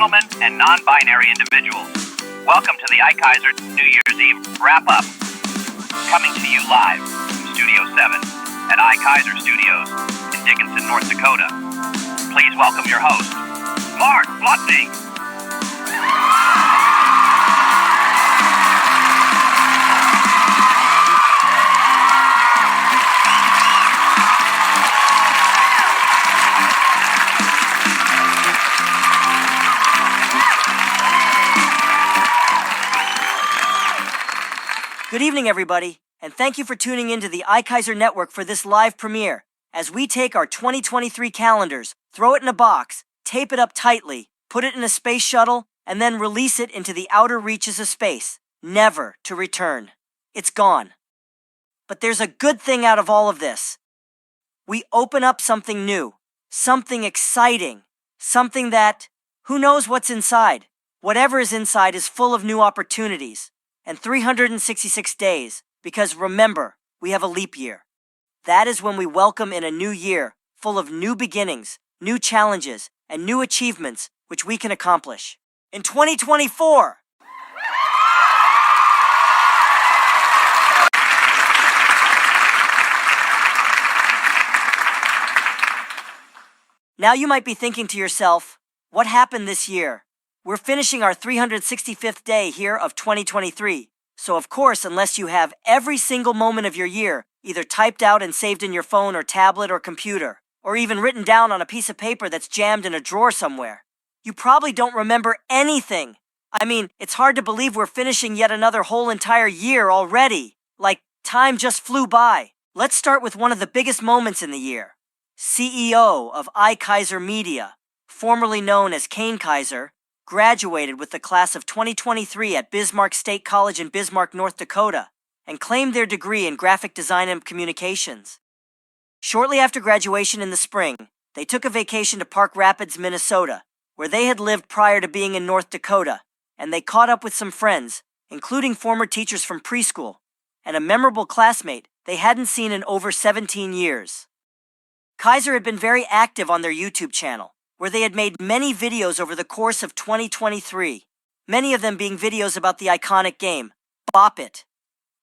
gentlemen, and non-binary individuals. Welcome to the Kaiser New Year's Eve wrap-up. Coming to you live from Studio 7 at Kaiser Studios in Dickinson, North Dakota. Please welcome your host, Mark Glitchy. Good evening, everybody, and thank you for tuning into the Kaiser Network for this live premiere, as we take our 2023 calendars, throw it in a box, tape it up tightly, put it in a space shuttle, and then release it into the outer reaches of space, never to return. It's gone. But there's a good thing out of all of this. We open up something new, something exciting, something that, who knows what's inside? Whatever is inside is full of new opportunities. And 366 days, because remember, we have a leap year. That is when we welcome in a new year, full of new beginnings, new challenges, and new achievements which we can accomplish. In 2024! Now you might be thinking to yourself, what happened this year? We're finishing our 365th day here of 2023, so of course, unless you have every single moment of your year either typed out and saved in your phone or tablet or computer, or even written down on a piece of paper that's jammed in a drawer somewhere, you probably don't remember anything. I mean, it's hard to believe we're finishing yet another whole entire year already. Like, time just flew by. Let's start with one of the biggest moments in the year. CEO of Kaiser Media, formerly known as Kaiser, graduated with the class of 2023 at Bismarck State College in Bismarck, North Dakota, and claimed their degree in graphic design and communications. Shortly after graduation in the spring, they took a vacation to Park Rapids, Minnesota, where they had lived prior to being in North Dakota, and they caught up with some friends, including former teachers from preschool, and a memorable classmate they hadn't seen in over 17 years. Kaiser had been very active on their YouTube channel, where they had made many videos over the course of 2023, many of them being videos about the iconic game, Bop It.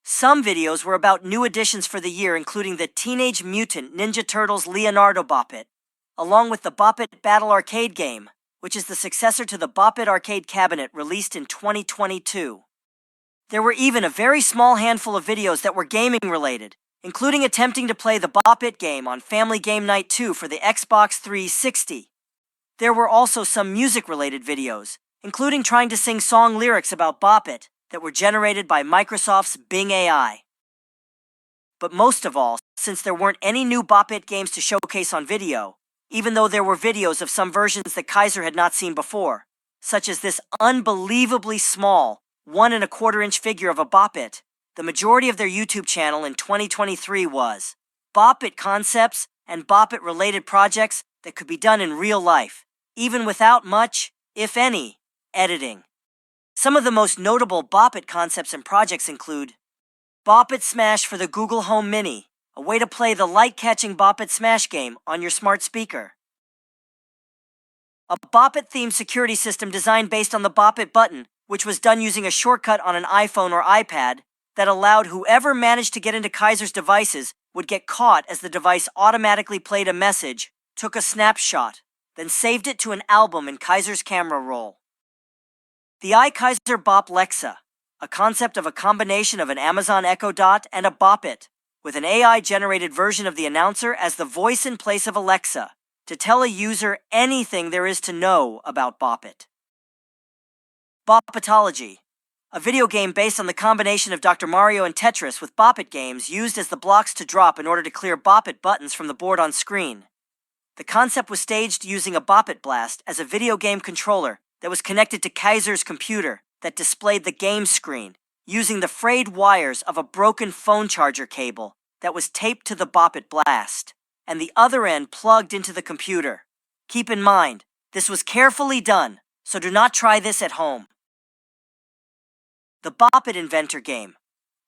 Some videos were about new additions for the year, including the Teenage Mutant Ninja Turtles Leonardo Bop It, along with the Bop It Battle Arcade game, which is the successor to the Bop It arcade cabinet released in 2022. There were even a very small handful of videos that were gaming related, including attempting to play the Bop It game on Family Game Night 2 for the Xbox 360. There were also some music-related videos, including trying to sing song lyrics about Bop It that were generated by Microsoft's Bing AI. But most of all, since there weren't any new Bop It games to showcase on video, even though there were videos of some versions that Kaiser had not seen before, such as this unbelievably small 1 1/4-inch figure of a Bop It, the majority of their YouTube channel in 2023 was Bop It concepts and Bop It-related projects that could be done in real life, even without much, if any, editing. Some of the most notable Bop It concepts and projects include Bop It Smash for the Google Home Mini, a way to play the light-catching Bop It Smash game on your smart speaker. A Bop It-themed security system designed based on the Bop It button, which was done using a shortcut on an iPhone or iPad that allowed whoever managed to get into Kaiser's devices would get caught as the device automatically played a message, took a snapshot, then saved it to an album in Kaiser's camera roll. The Kaiser Bop Lexa, a concept of a combination of an Amazon Echo Dot and a Bop It, with an AI-generated version of the announcer as the voice in place of Alexa, to tell a user anything there is to know about Bop It. Bopitology, a video game based on the combination of Dr. Mario and Tetris with Bop It games used as the blocks to drop in order to clear Bop It buttons from the board on screen. The concept was staged using a Bop It Blast as a video game controller that was connected to Kaiser's computer that displayed the game screen, using the frayed wires of a broken phone charger cable that was taped to the Bop It Blast, and the other end plugged into the computer. Keep in mind, this was carefully done, so do not try this at home. The Bop It Inventor game,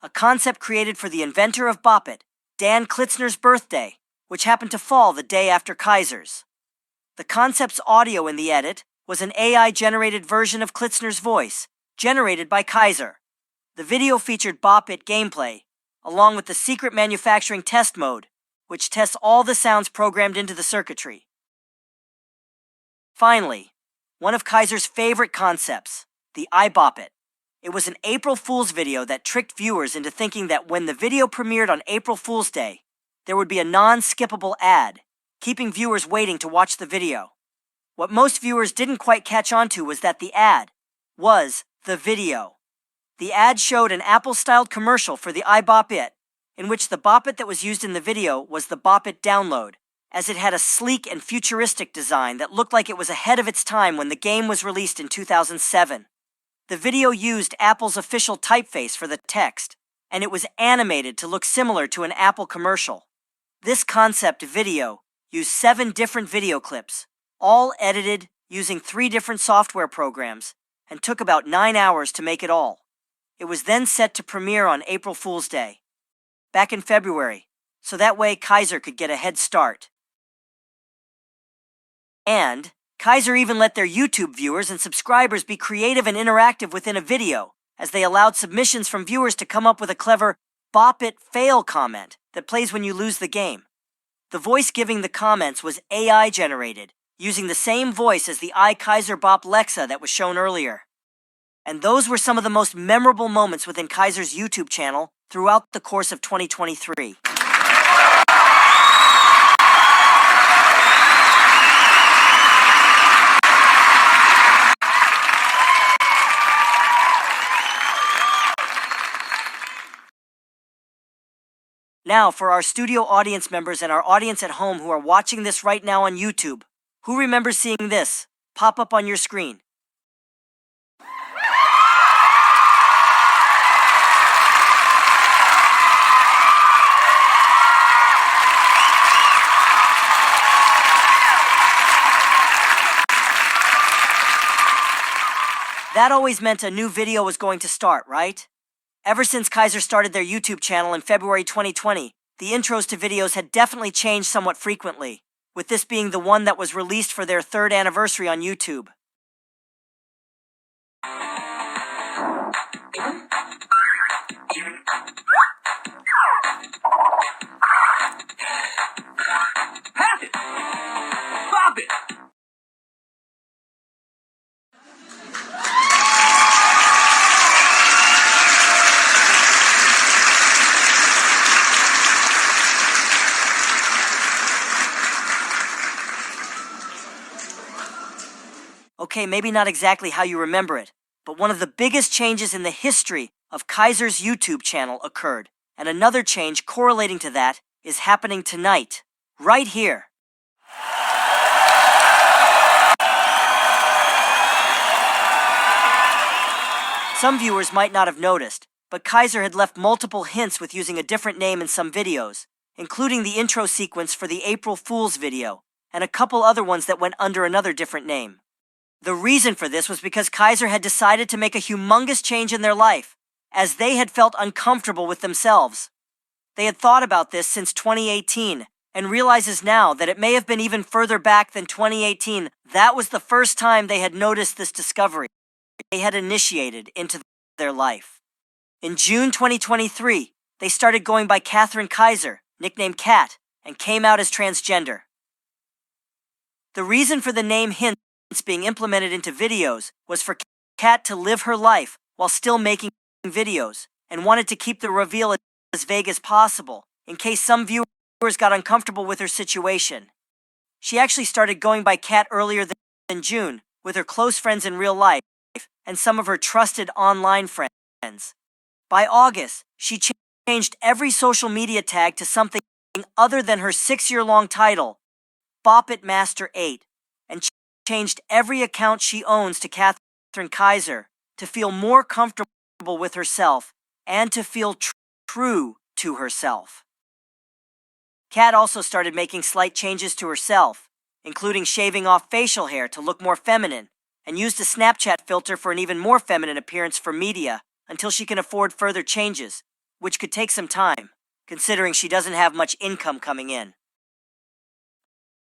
a concept created for the inventor of Bop It, Dan Klitzner's birthday, which happened to fall the day after Kaiser's. The concept's audio in the edit was an AI-generated version of Klitzner's voice, generated by Kaiser. The video featured Bop It gameplay, along with the secret manufacturing test mode, which tests all the sounds programmed into the circuitry. Finally, one of Kaiser's favorite concepts, the iBop It. It was an April Fool's video that tricked viewers into thinking that when the video premiered on April Fool's Day, there would be a non-skippable ad, keeping viewers waiting to watch the video. What most viewers didn't quite catch on to was that the ad was the video. The ad showed an Apple-styled commercial for the iBop It, in which the Bop It that was used in the video was the Bop It download, as it had a sleek and futuristic design that looked like it was ahead of its time when the game was released in 2007. The video used Apple's official typeface for the text, and it was animated to look similar to an Apple commercial. This concept video used 7 different video clips, all edited using 3 different software programs, and took about 9 hours to make it all. It was then set to premiere on April Fool's Day, back in February, so that way Kaiser could get a head start. And Kaiser even let their YouTube viewers and subscribers be creative and interactive within a video, as they allowed submissions from viewers to come up with a clever Bop It fail comment that plays when you lose the game. The voice giving the comments was AI generated, using the same voice as the Kaiser Bop Lexa that was shown earlier. And those were some of the most memorable moments within Kaiser's YouTube channel throughout the course of 2023. Now, for our studio audience members and our audience at home who are watching this right now on YouTube, who remembers seeing this pop up on your screen? That always meant a new video was going to start, right? Ever since Kaiser started their YouTube channel in February 2020, the intros to videos had definitely changed somewhat frequently, with this being the one that was released for their 3rd anniversary on YouTube. Pass it! Bop it! Okay, maybe not exactly how you remember it, but one of the biggest changes in the history of Kaiser's YouTube channel occurred, and another change correlating to that is happening tonight, right here. Some viewers might not have noticed, but Kaiser had left multiple hints with using a different name in some videos, including the intro sequence for the April Fool's video, and a couple other ones that went under another different name. The reason for this was because Kaiser had decided to make a humongous change in their life, as they had felt uncomfortable with themselves. They had thought about this since 2018, and realizes now that it may have been even further back than 2018. That was the first time they had noticed this discovery they had initiated into their life. In June 2023, they started going by Catherine Kaiser, nicknamed Kat, and came out as transgender. The reason for the name hints being implemented into videos was for Kat to live her life while still making videos, and wanted to keep the reveal as vague as possible, in case some viewers got uncomfortable with her situation. She actually started going by Kat earlier than June, with her close friends in real life, and some of her trusted online friends. By August, she changed every social media tag to something other than her 6-year-long title, Bop It Master 8, and changed every account she owns to Catherine Kaiser to feel more comfortable with herself and to feel true to herself. Kat also started making slight changes to herself, including shaving off facial hair to look more feminine, and used a Snapchat filter for an even more feminine appearance for media until she can afford further changes, which could take some time, considering she doesn't have much income coming in.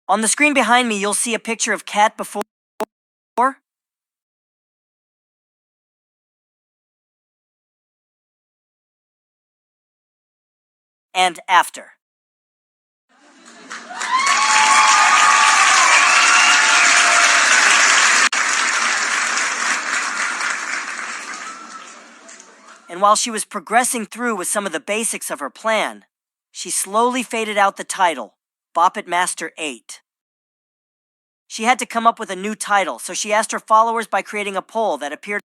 On the screen behind me, you'll see a picture of Kat before and after. And while she was progressing through with some of the basics of her plan, she slowly faded out the title, Bop It Master 8. She had to come up with a new title, so she asked her followers by creating a poll that appeared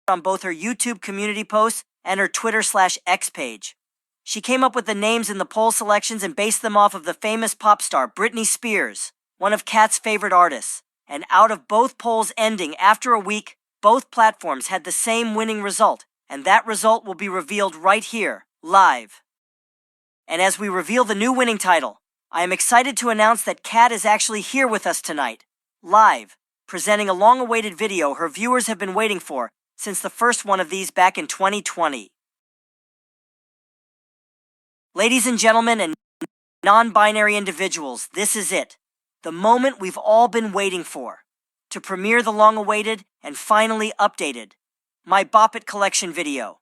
on both her YouTube community posts and her Twitter/X page. She came up with the names in the poll selections and based them off of the famous pop star Britney Spears, one of Kat's favorite artists. And out of both polls ending after a week, both platforms had the same winning result, and that result will be revealed right here, live. And as we reveal the new winning title, I am excited to announce that Kat is actually here with us tonight, live, presenting a long-awaited video her viewers have been waiting for since the first one of these back in 2020. Ladies and gentlemen and non-binary individuals, this is it. The moment we've all been waiting for. To premiere the long-awaited and finally updated My Bop It Collection video.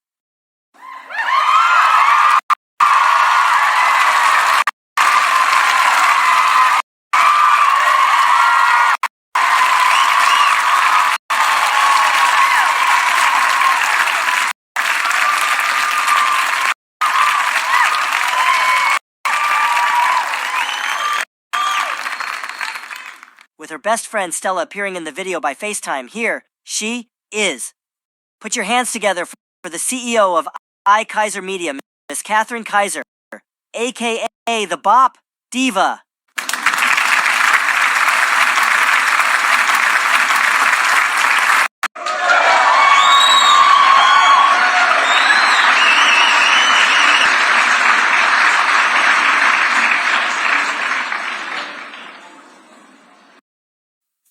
With her best friend Stella appearing in the video by FaceTime, here she is. Put your hands together for the CEO of Kaiser Media, Miss Catherine Kaiser, aka the Bop Diva.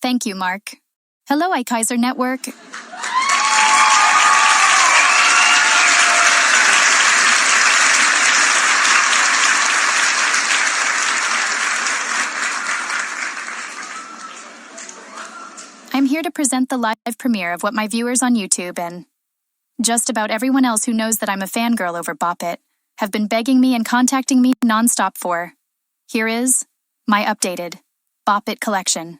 Thank you, Mark. Hello, Kaiser Network. I'm here to present the live premiere of what my viewers on YouTube and just about everyone else who knows that I'm a fangirl over Bop It have been begging me and contacting me nonstop for. Here is my updated Bop It collection.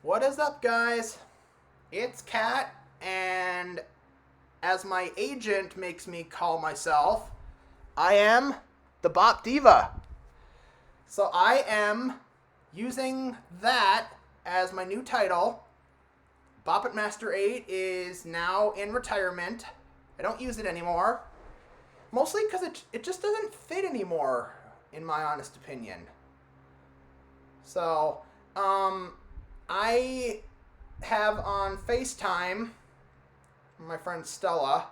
What is up, guys? It's Kat, and as my agent makes me call myself, I am the Bop Diva. So I am using that as my new title. Bop It Master 8 is now in retirement. I don't use it anymore. Mostly because it just doesn't fit anymore, in my honest opinion. So, I have on FaceTime my friend Stella.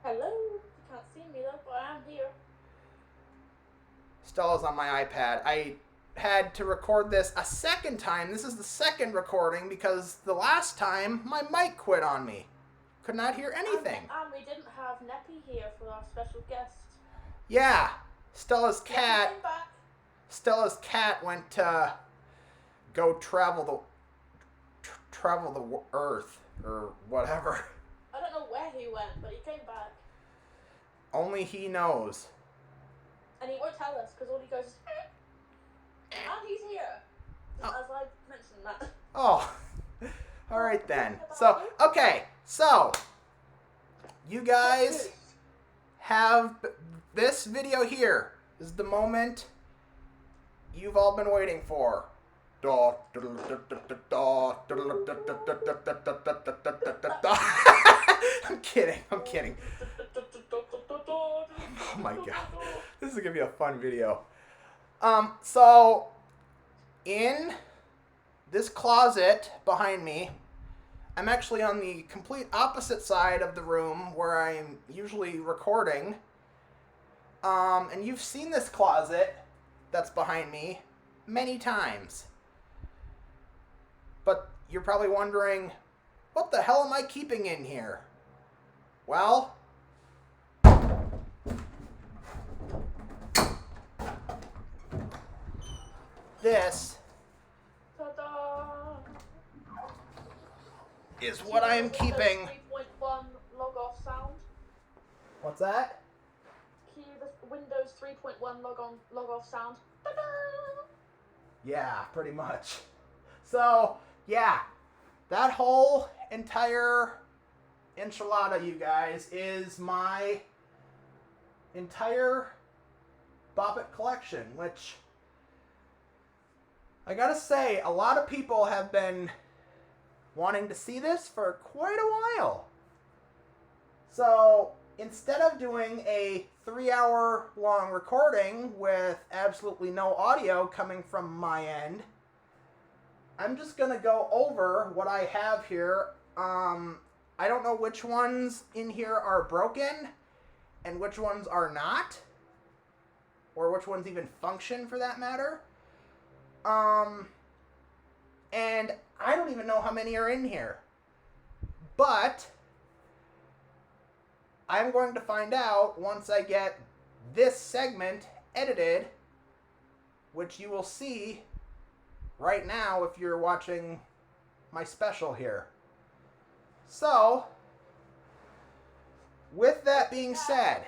Hello. You can't see me though, but I am here. Stella's on my iPad. I had to record this a second time. This is the second recording because the last time my mic quit on me. Could not hear anything. And we didn't have Neppy here for our special guest. Yeah. Stella's Neppy cat. came back. Stella's cat went to go travel the earth or whatever. I don't know where he went, but he came back. Only he knows. And he won't tell us because all he goes is, and he's here. Oh. As I mentioned that. Oh. All right then. So, okay. So, you guys have this video here. This is the moment you've all been waiting for. I'm kidding. Oh my god. This is gonna be a fun video. So in this closet behind me, I'm actually on the complete opposite side of the room where I'm usually recording. And you've seen this closet that's behind me many times. But you're probably wondering, what the hell am I keeping in here? Well, this Ta-da! is what I am keeping. 3.1 log off sound. What's that? Can you hear the Windows 3.1 log off sound? Ta-da! Yeah, pretty much. So, yeah, that whole entire enchilada, you guys, is my entire Bop It collection, which I gotta say, a lot of people have been wanting to see this for quite a while. So, instead of doing a 3-hour long recording with absolutely no audio coming from my end, I'm just going to go over what I have here. I don't know which ones in here are broken and which ones are not, or which ones even function for that matter. And I don't even know how many are in here. But I'm going to find out once I get this segment edited, which you will see right now if you're watching my special here. So, with that being said,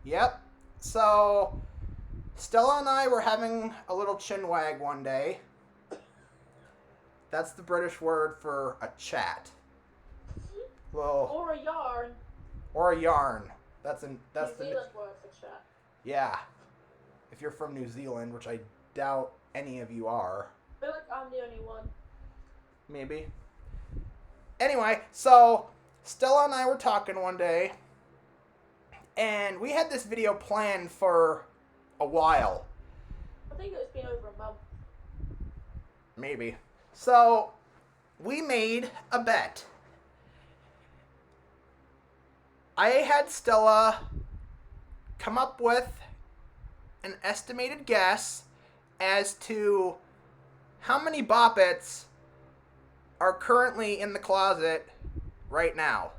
yep, so Stella and I were having a little chin wag one day. That's the British word for a chat. Well, Or a yarn. or a yarn. That's New the Zealand word for chat. yeah. If you're from New Zealand, which I doubt any of you are. I feel like I'm the only one. Maybe. Anyway, so Stella and I were talking one day, and we had this video planned for a while. I think it's been over a month. Maybe. So, we made a bet. I had Stella come up with an estimated guess as to how many Bop Its are currently in the closet right now.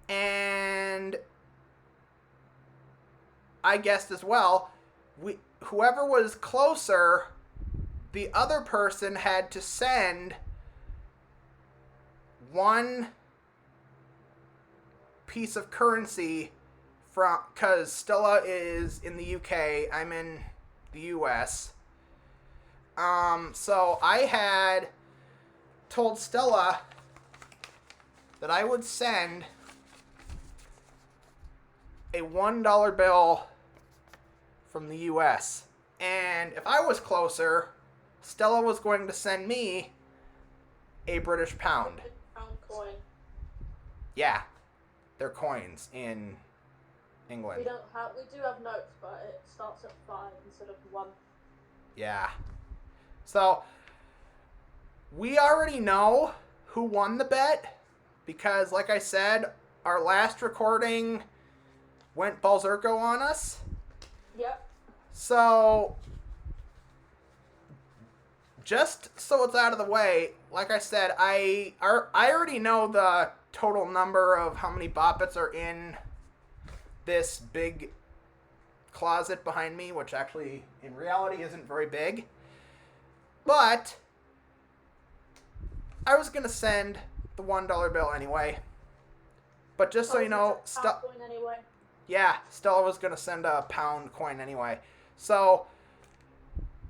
And I guessed as well, whoever was closer, the other person had to send one piece of currency from, because Stella is in the UK, I'm in the US. So I had told Stella that I would send a $1 bill from the US. And if I was closer, Stella was going to send me a British pound. Pound coin. Yeah, they're coins in England. We do have notes, but it starts at 5 instead of 1. Yeah. So, we already know who won the bet because, like I said, our last recording went Balzerko on us. Yep. So, just so it's out of the way, like I said, I already know the total number of how many Bop Its are in this big closet behind me, which actually, in reality, isn't very big. But I was going to send the $1 bill anyway. But just so you know, Anyway. yeah, Stella was going to send a pound coin anyway. So,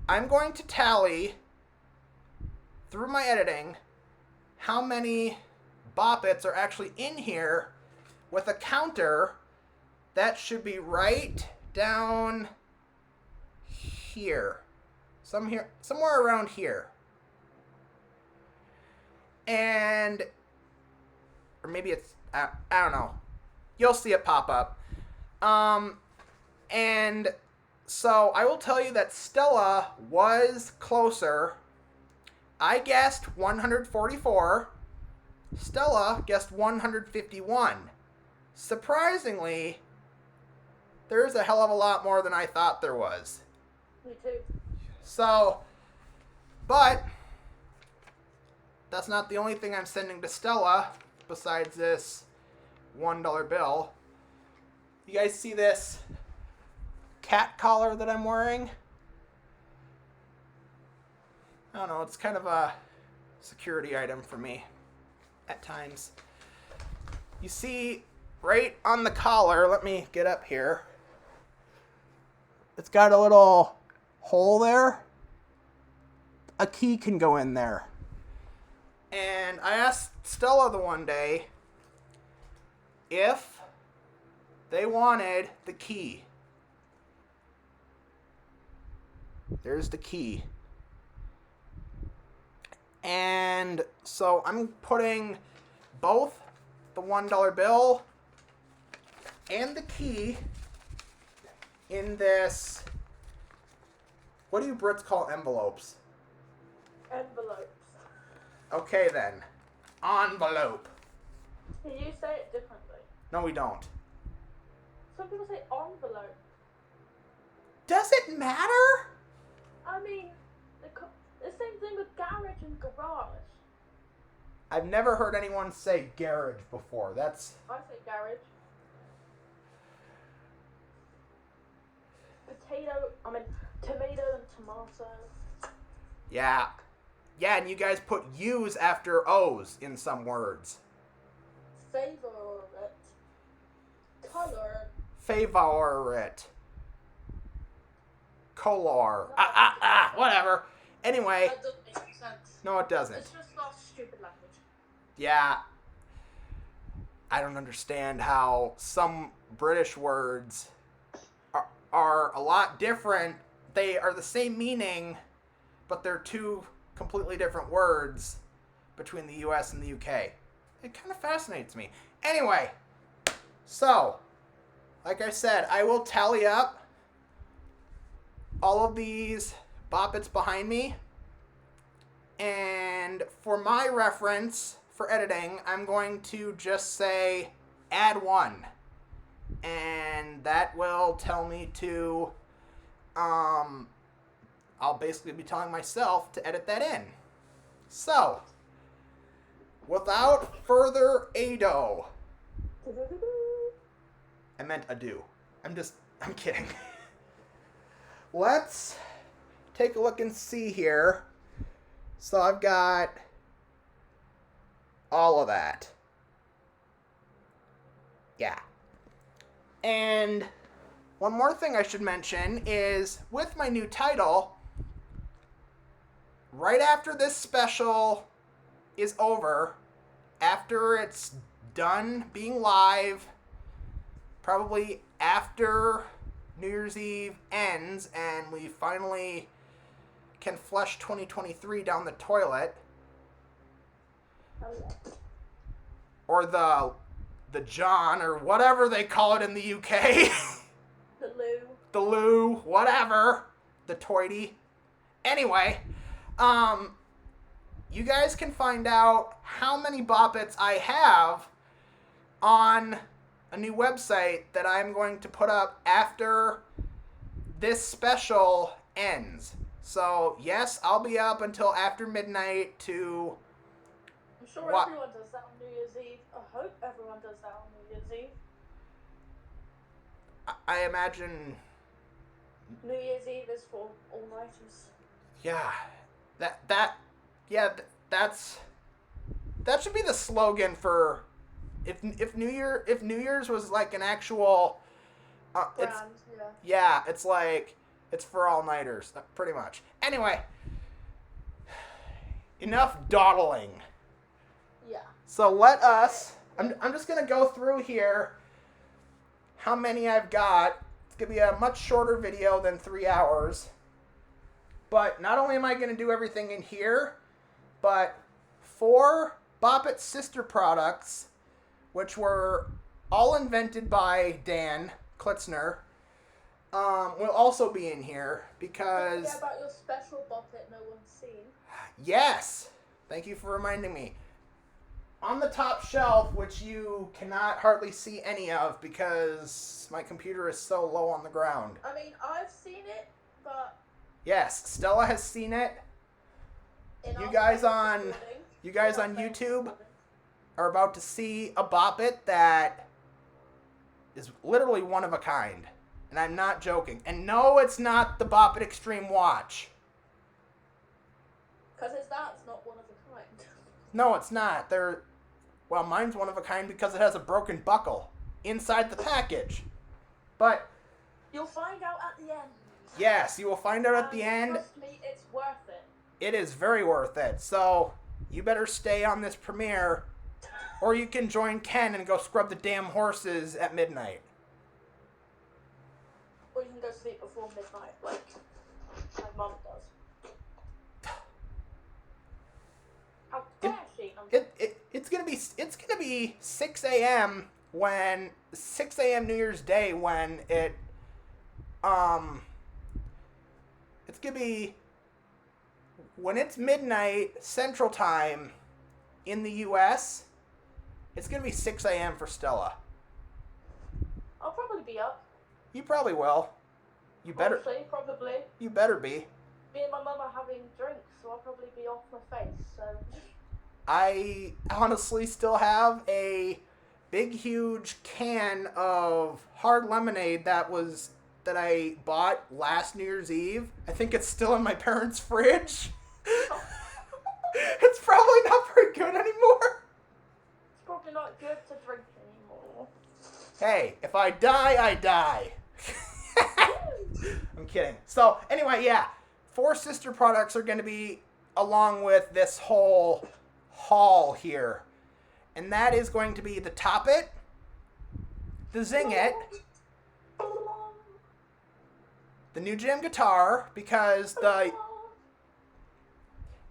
I'm going to tally, through my editing, how many Bop Its are actually in here with a counter that should be right down here. Somewhere around here. And, or maybe it's, I don't know. You'll see it pop up. And So I will tell you that Stella was closer. I guessed 144. Stella guessed 151. Surprisingly, there's a hell of a lot more than I thought there was. Me too. So, but that's not the only thing I'm sending to Stella besides this $1 bill. You guys see this cat collar that I'm wearing? I don't know, it's kind of a security item for me at times. You see right on the collar, let me get up here. It's got a little hole there. A key can go in there. And I asked Stella the one day if they wanted the key. There's the key. And so I'm putting both the $1 bill and the key in this. What do you Brits call envelopes? Envelopes. Okay then. Envelope. Can you say it differently? No, we don't. Some people say envelope. Does it matter? I mean, the same thing with garage and garage. I've never heard anyone say garage before. I say garage. Tomato and tomato. Yeah. Yeah, and you guys put U's after O's in some words. Favorite. Color. Favorite. Color. Whatever. Anyway. That doesn't make any sense. No, it doesn't. It's just not stupid language. Yeah. I don't understand how some British words are a lot different. They are the same meaning, but they're two completely different words between the US and the UK. It kind of fascinates me. Anyway, so, like I said, I will tally up all of these boppets behind me. And for my reference, for editing, I'm going to just say add 1. And that will tell me to, I'll basically be telling myself to edit that in. So, without further ado, I meant ado. I'm kidding. Let's take a look and see here. So I've got all of that. Yeah. And one more thing I should mention is with my new title, right after this special is over, after it's done being live, probably after New Year's Eve ends and we finally can flush 2023 down the toilet, or the John, or whatever they call it in the UK. The loo. The loo, whatever. The toity. Anyway, you guys can find out how many boppets I have on a new website that I'm going to put up after this special ends. So, yes, I'll be up until after midnight to... I'm sure everyone does that on New Year's Eve. I hope everyone does that on New Year's Eve. I imagine... New Year's Eve is for all-nighters. Yeah. That should be the slogan for... If New Year's was like an actual... Brand, yeah, it's like... It's for all-nighters, pretty much. Anyway, enough dawdling. Yeah. So let us... I'm just going to go through here how many I've got. It's going to be a much shorter video than 3 hours. But not only am I going to do everything in here, but 4 Boppet sister products, which were all invented by Dan Klitzner, will also be in here Don't because forget about your special boppet no one's seen. yes, thank you for reminding me. On the top shelf, which you cannot hardly see any of because my computer is so low on the ground. I mean, I've seen it, but Yes, Stella has seen it. in You our guys famous on recording- you guys in our on famous YouTube recording. are about to see a boppet that is literally one of a kind. And I'm not joking. And no, it's not the Boppet Extreme Watch. Because that's not one of a kind. No, it's not. Well, mine's one of a kind because it has a broken buckle inside the package. But You'll find out at the end. yes, you will find out at the And end. trust me, it's worth it. It is very worth it. So you better stay on this premiere, or you can join Ken and go scrub the damn horses at midnight. Or you can go sleep before midnight, like my mum does. How dare she? It's gonna be 6 a.m. when 6 a.m. New Year's Day when it's gonna be when it's midnight Central Time in the U.S. It's gonna be 6 a.m. for Stella. I'll probably be up. You probably will. You better. Honestly, probably. You better be. Me and my mum are having drinks, so I'll probably be off my face, so... I honestly still have a big, huge can of hard lemonade that I bought last New Year's Eve. I think it's still in my parents' fridge. It's probably not very good anymore. It's probably not good to drink anymore. Hey, if I die, I die. I'm kidding. So, anyway, yeah. 4 sister products are going to be along with this whole haul here. And that is going to be the Top It, the Zing It, the new Jam guitar,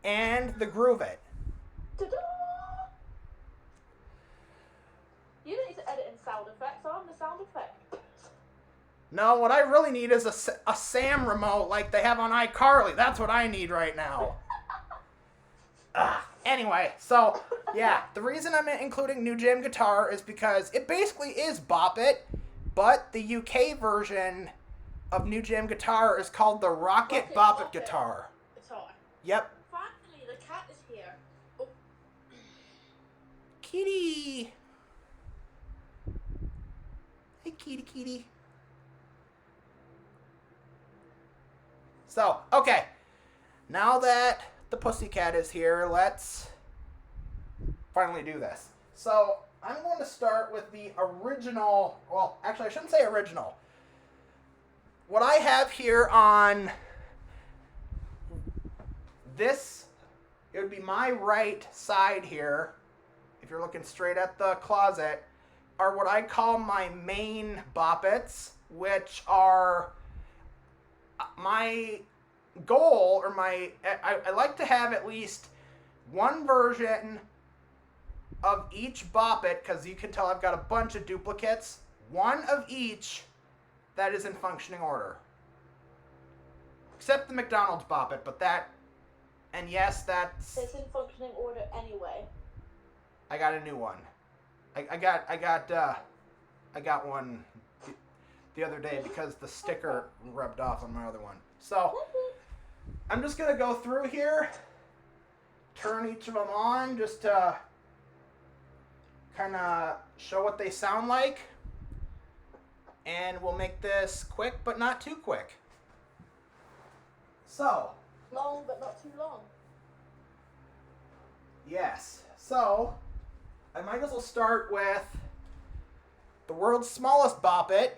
and the Groove It. Ta-da! You don't need to edit in sound effects, I'm the sound effect. No, what I really need is a Sam remote like they have on iCarly. That's what I need right now. Anyway, so, yeah, the reason I'm including New Jam Guitar is because it basically is Bop It, but the UK version of New Jam Guitar is called the Rocket Bop It Guitar. Guitar. Yep. Finally, the cat is here. Oh. Kitty. Hey, kitty, kitty. So, okay. Now that the pussycat is here, let's finally do this. So, I'm going to start with the original, well, actually, I shouldn't say original. What I have here on this, it would be my right side here, if you're looking straight at the closet, are what I call my main boppets, which are my goal, or I like to have at least one version of each boppet, because you can tell I've got a bunch of duplicates, one of each that is in functioning order. Except the McDonald's boppet, but that, and yes, that's... It's in functioning order anyway. I got a new one. I got one the other day because the sticker rubbed off on my other one. So, I'm just going to go through here, turn each of them on just to kind of show what they sound like. And we'll make this quick, but not too quick. So. Long, but not too long. Yes. So, I might as well start with the world's smallest boppet.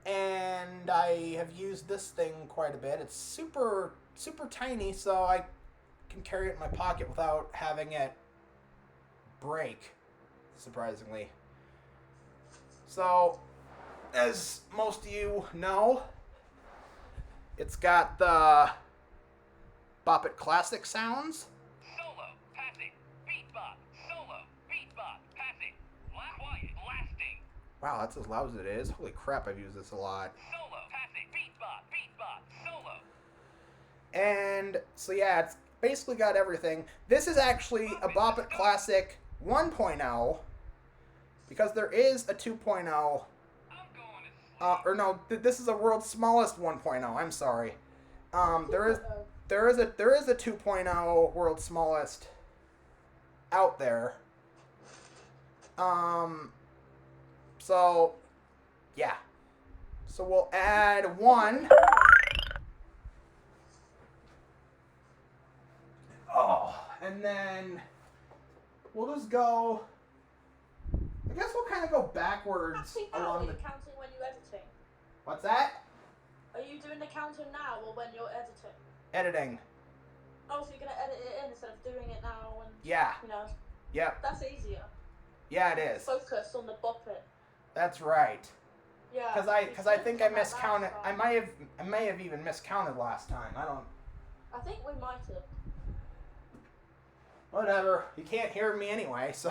And I have used this thing quite a bit. It's super, super tiny, so I can carry it in my pocket without having it break, surprisingly. So, as most of you know, it's got the Bop It Classic sounds. Solo, passing, beat bop, solo, beat bop, passing, quiet, lasting. Wow, that's as loud as it is. Holy crap, I've used this a lot. Solo, passing, beat bot, solo. And so yeah, it's basically got everything. This is actually a Bop It Classic 1.0 because there is a 2.0. Or no, this is a world's smallest 1.0. I'm sorry. There is a 2.0 world's smallest out there. So yeah. So we'll add one. Oh, and then we'll just go. I guess we'll kind of go backwards along the. Counting when you're editing. What's that? Are you doing the counting now or when you're editing? Editing. Oh, so you're gonna edit it in instead of doing it now and Yeah. you know. Yep. That's easier. Yeah, it is. Focus on the bopping. That's right. Yeah. Because I think I miscounted. I may have even miscounted last time. I think we might have. Whatever. You can't hear me anyway, so.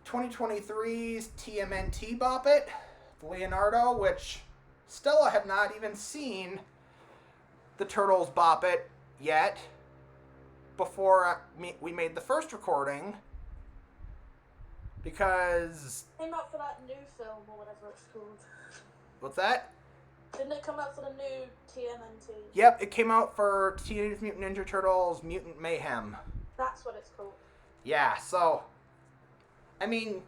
2023's TMNT Bop It, Leonardo, which Stella had not even seen the Turtles Bop It yet before we made the first recording because... Came out for that new film or whatever it's called. What's that? Didn't it come out for the new TMNT? Yep, it came out for Teenage Mutant Ninja Turtles Mutant Mayhem. That's what it's called. Yeah, so... I mean,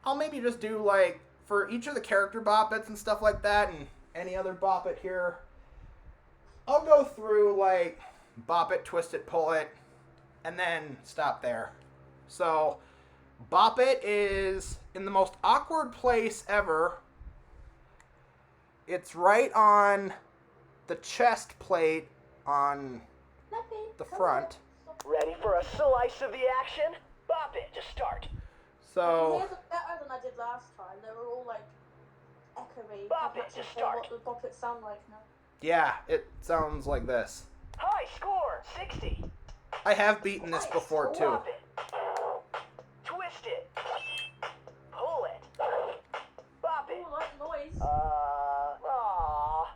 I'll maybe just do, like, for each of the character Bop Its and stuff like that, and any other Bop It here, I'll go through, like, Bop It, Twist It, Pull It, and then stop there. So, Bop It is in the most awkward place ever. It's right on the chest plate on the front. Ready for a slice of the action? Bop it to start. So Here's better than I did last time. They were all like echoey. Bop it to start. What the bop it sound like now? yeah, it sounds like this. High score, 60. I have beaten this before too. Bop it. Twist it. Pull it. Bop it. Ooh, like noise.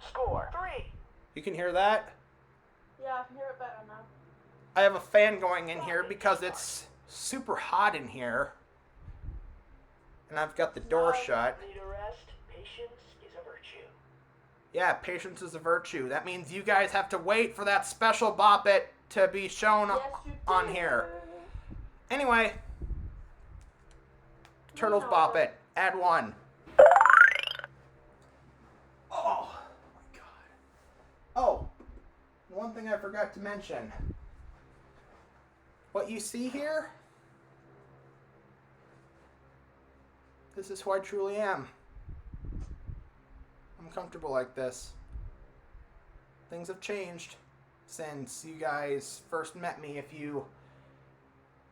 Score, 3. You can hear that? Yeah, I can hear it better now. I have a fan going in here because it's super hot in here. And I've got the door shut. Need a rest? Patience is a virtue. Yeah, patience is a virtue. That means you guys have to wait for that special Bop It to be shown Yes, you on do. here. Anyway, Turtles No. Bop It. Add one. Oh my god. Oh, one thing I forgot to mention. What you see here, this is who I truly am. I'm comfortable like this. Things have changed since you guys first met me, if you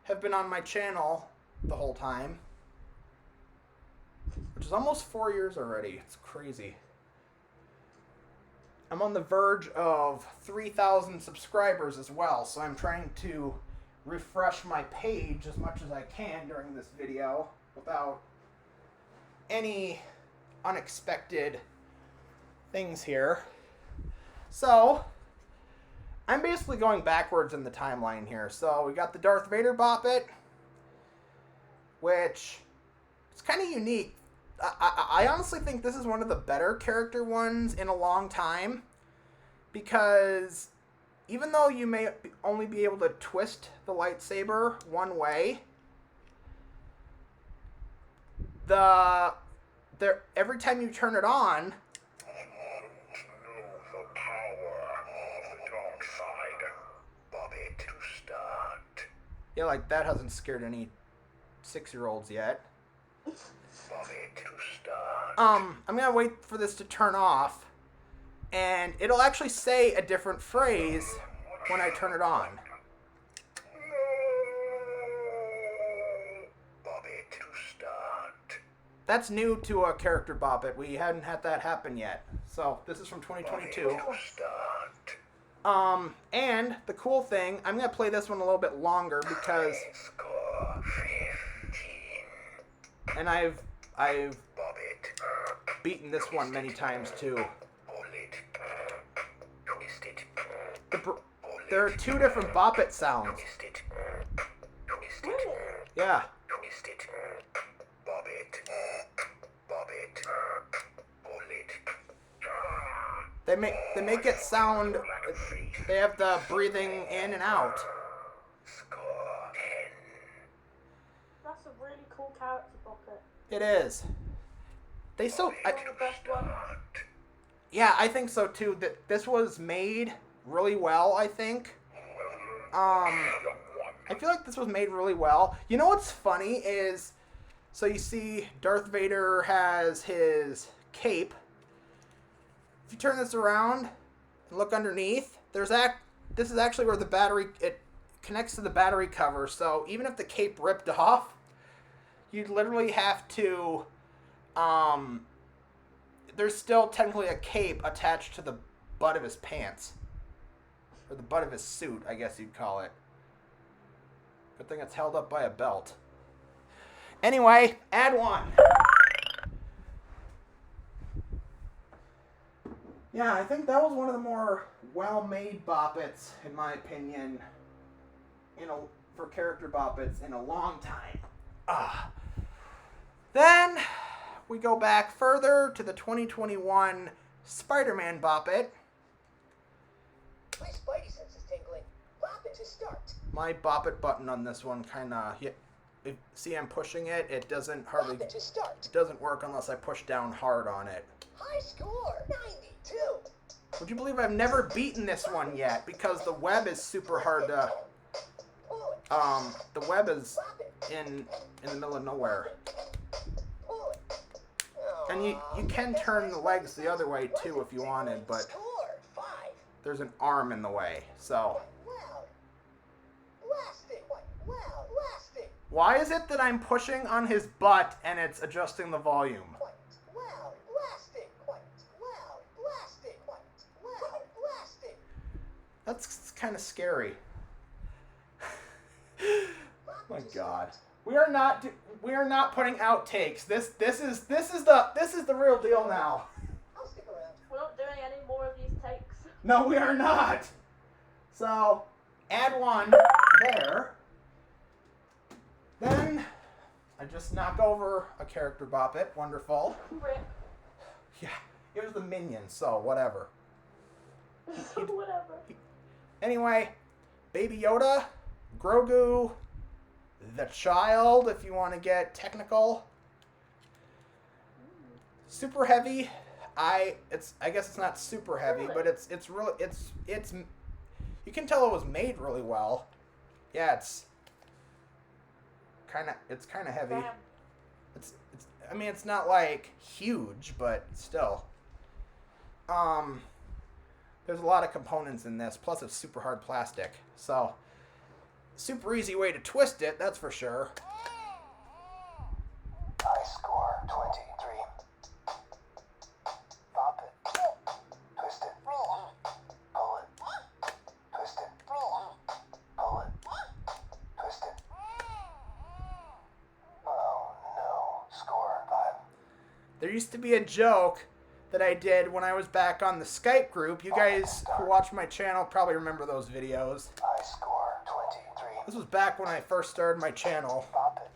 have been on my channel the whole time. Which is almost 4 years already. It's crazy. I'm on the verge of 3,000 subscribers as well, so I'm trying to refresh my page as much as I can during this video without any unexpected things here. So, I'm basically going backwards in the timeline here. So, we got the Darth Vader Bop It, which is kind of unique. I honestly think this is one of the better character ones in a long time, because even though you may only be able to twist the lightsaber one way, every time you turn it on, the power of the dark side. Bop it to start. yeah, like that hasn't scared any 6-year-olds yet. Bop it to start. I'm gonna wait for this to turn off, and it'll actually say a different phrase when I turn it on. Bop it to start. That's new to a character Bop It. We hadn't had that happen yet. So this is from Bop it 2022. to start. And the cool thing, I'm gonna play this one a little bit longer because Score 50. And I've Bob it. beaten this one many times too. Pull it. Twist it. There are two different bop it sounds. Twist it. Twist it. Yeah. Twist it. Bob it. Bob it. Pull it. They make it sound. They have the breathing in and out. Score 10. That's a really cool character bucket. It is. They so. One of the best ones. Yeah, I think so too. That this was made really well. I think. I feel like this was made really well. You know what's funny is, so you see Darth Vader has his cape. If you turn this around and look underneath, this is actually where the battery, it connects to the battery cover. So even if the cape ripped off, you'd literally have to, there's still technically a cape attached to the butt of his pants. Or the butt of his suit, I guess you'd call it. Good thing it's held up by a belt. Anyway, add one. Yeah, I think that was one of the more well-made boppets, in my opinion, for character boppets in a long time. Then we go back further to the 2021 Spider-Man boppet. My spidey sense is tingling. Bop it to start. My boppet button on this one kind of, see I'm pushing it, it doesn't hardly, Bop it to start. it doesn't work unless I push down hard on it. High score, 92. Would you believe I've never beaten this one yet because the web is super hard to, Pull it. the web is Bop it. in the middle of nowhere. Pull it. And you can turn the legs the other way too if you wanted, but Score 5. there's an arm in the way, so. Wow. Blasting. Wow. Blasting. Why is it that I'm pushing on his butt and it's adjusting the volume? Wow. Blasting. Wow. Blasting. Wow. Blasting. That's kind of scary. My God, we are not putting outtakes. This is the real deal now. I'll stick around. We're not doing any more of these takes. No, we are not. So add one there. Then I just knock over a character boppet. Wonderful. Rip. Yeah, it was the minion, so whatever. Whatever. Anyway, Baby Yoda, Grogu, the child, if you want to get technical. Super heavy. I guess it's not super heavy, Really? but it's you can tell it was made really well. Yeah, it's kind of heavy. Damn. I mean, it's not like huge, but still. There's a lot of components in this, plus it's super hard plastic. So, super easy way to twist it, that's for sure. I score 23. Bop it. Twist it. Pull it. Twist it. Pull it. Twist it. Oh no. Score 5. There used to be a joke that I did when I was back on the Skype group. You guys who watch my channel probably remember those videos. I score 23. This was back when I first started my channel. Bop it.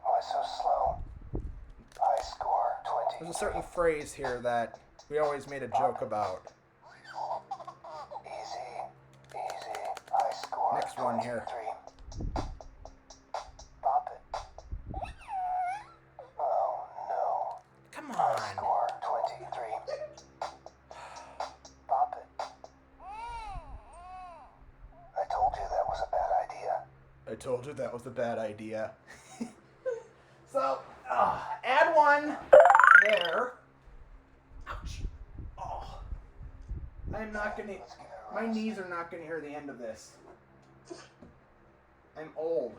Why so slow? I score 20. There's a certain phrase here that we always made a joke about. Easy. I score Next one here. 23. Bop it. Oh no. Come I on. score 23. Bop it. I told you that was a bad idea. I told you that was a bad idea. So, add one there. Ouch. Oh. I'm not gonna, my knees are not gonna hear the end of this. I'm old.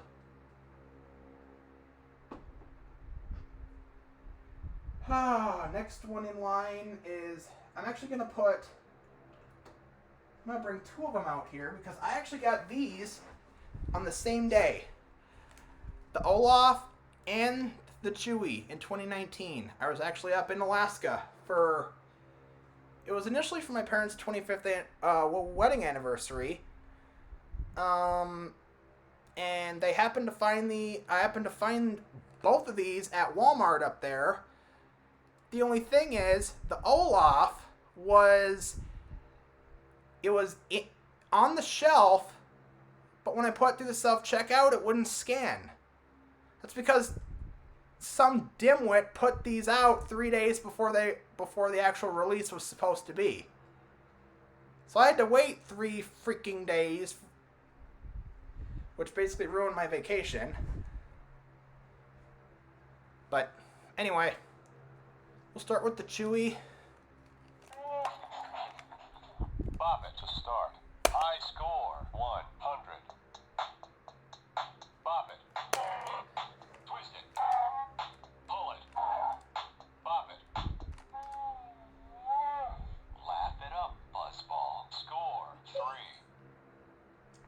Next one in line is, I'm gonna bring two of them out here because I actually got these on the same day. the Olaf and the Chewy in 2019. I was actually up in Alaska for... It was initially for my parents' 25th wedding anniversary. And I happened to find both of these at Walmart up there. The only thing is, the Olaf was on the shelf, but when I put it through the self-checkout, it wouldn't scan. That's because some dimwit put these out 3 days before the actual release was supposed to be. So I had to wait 3 freaking days, which basically ruined my vacation. But anyway, we'll start with the Chewy. Bop it to start. High score, 100. Bop it. Twist it. Pull it. Bop it. Laugh it up, buzzball. Score, 3.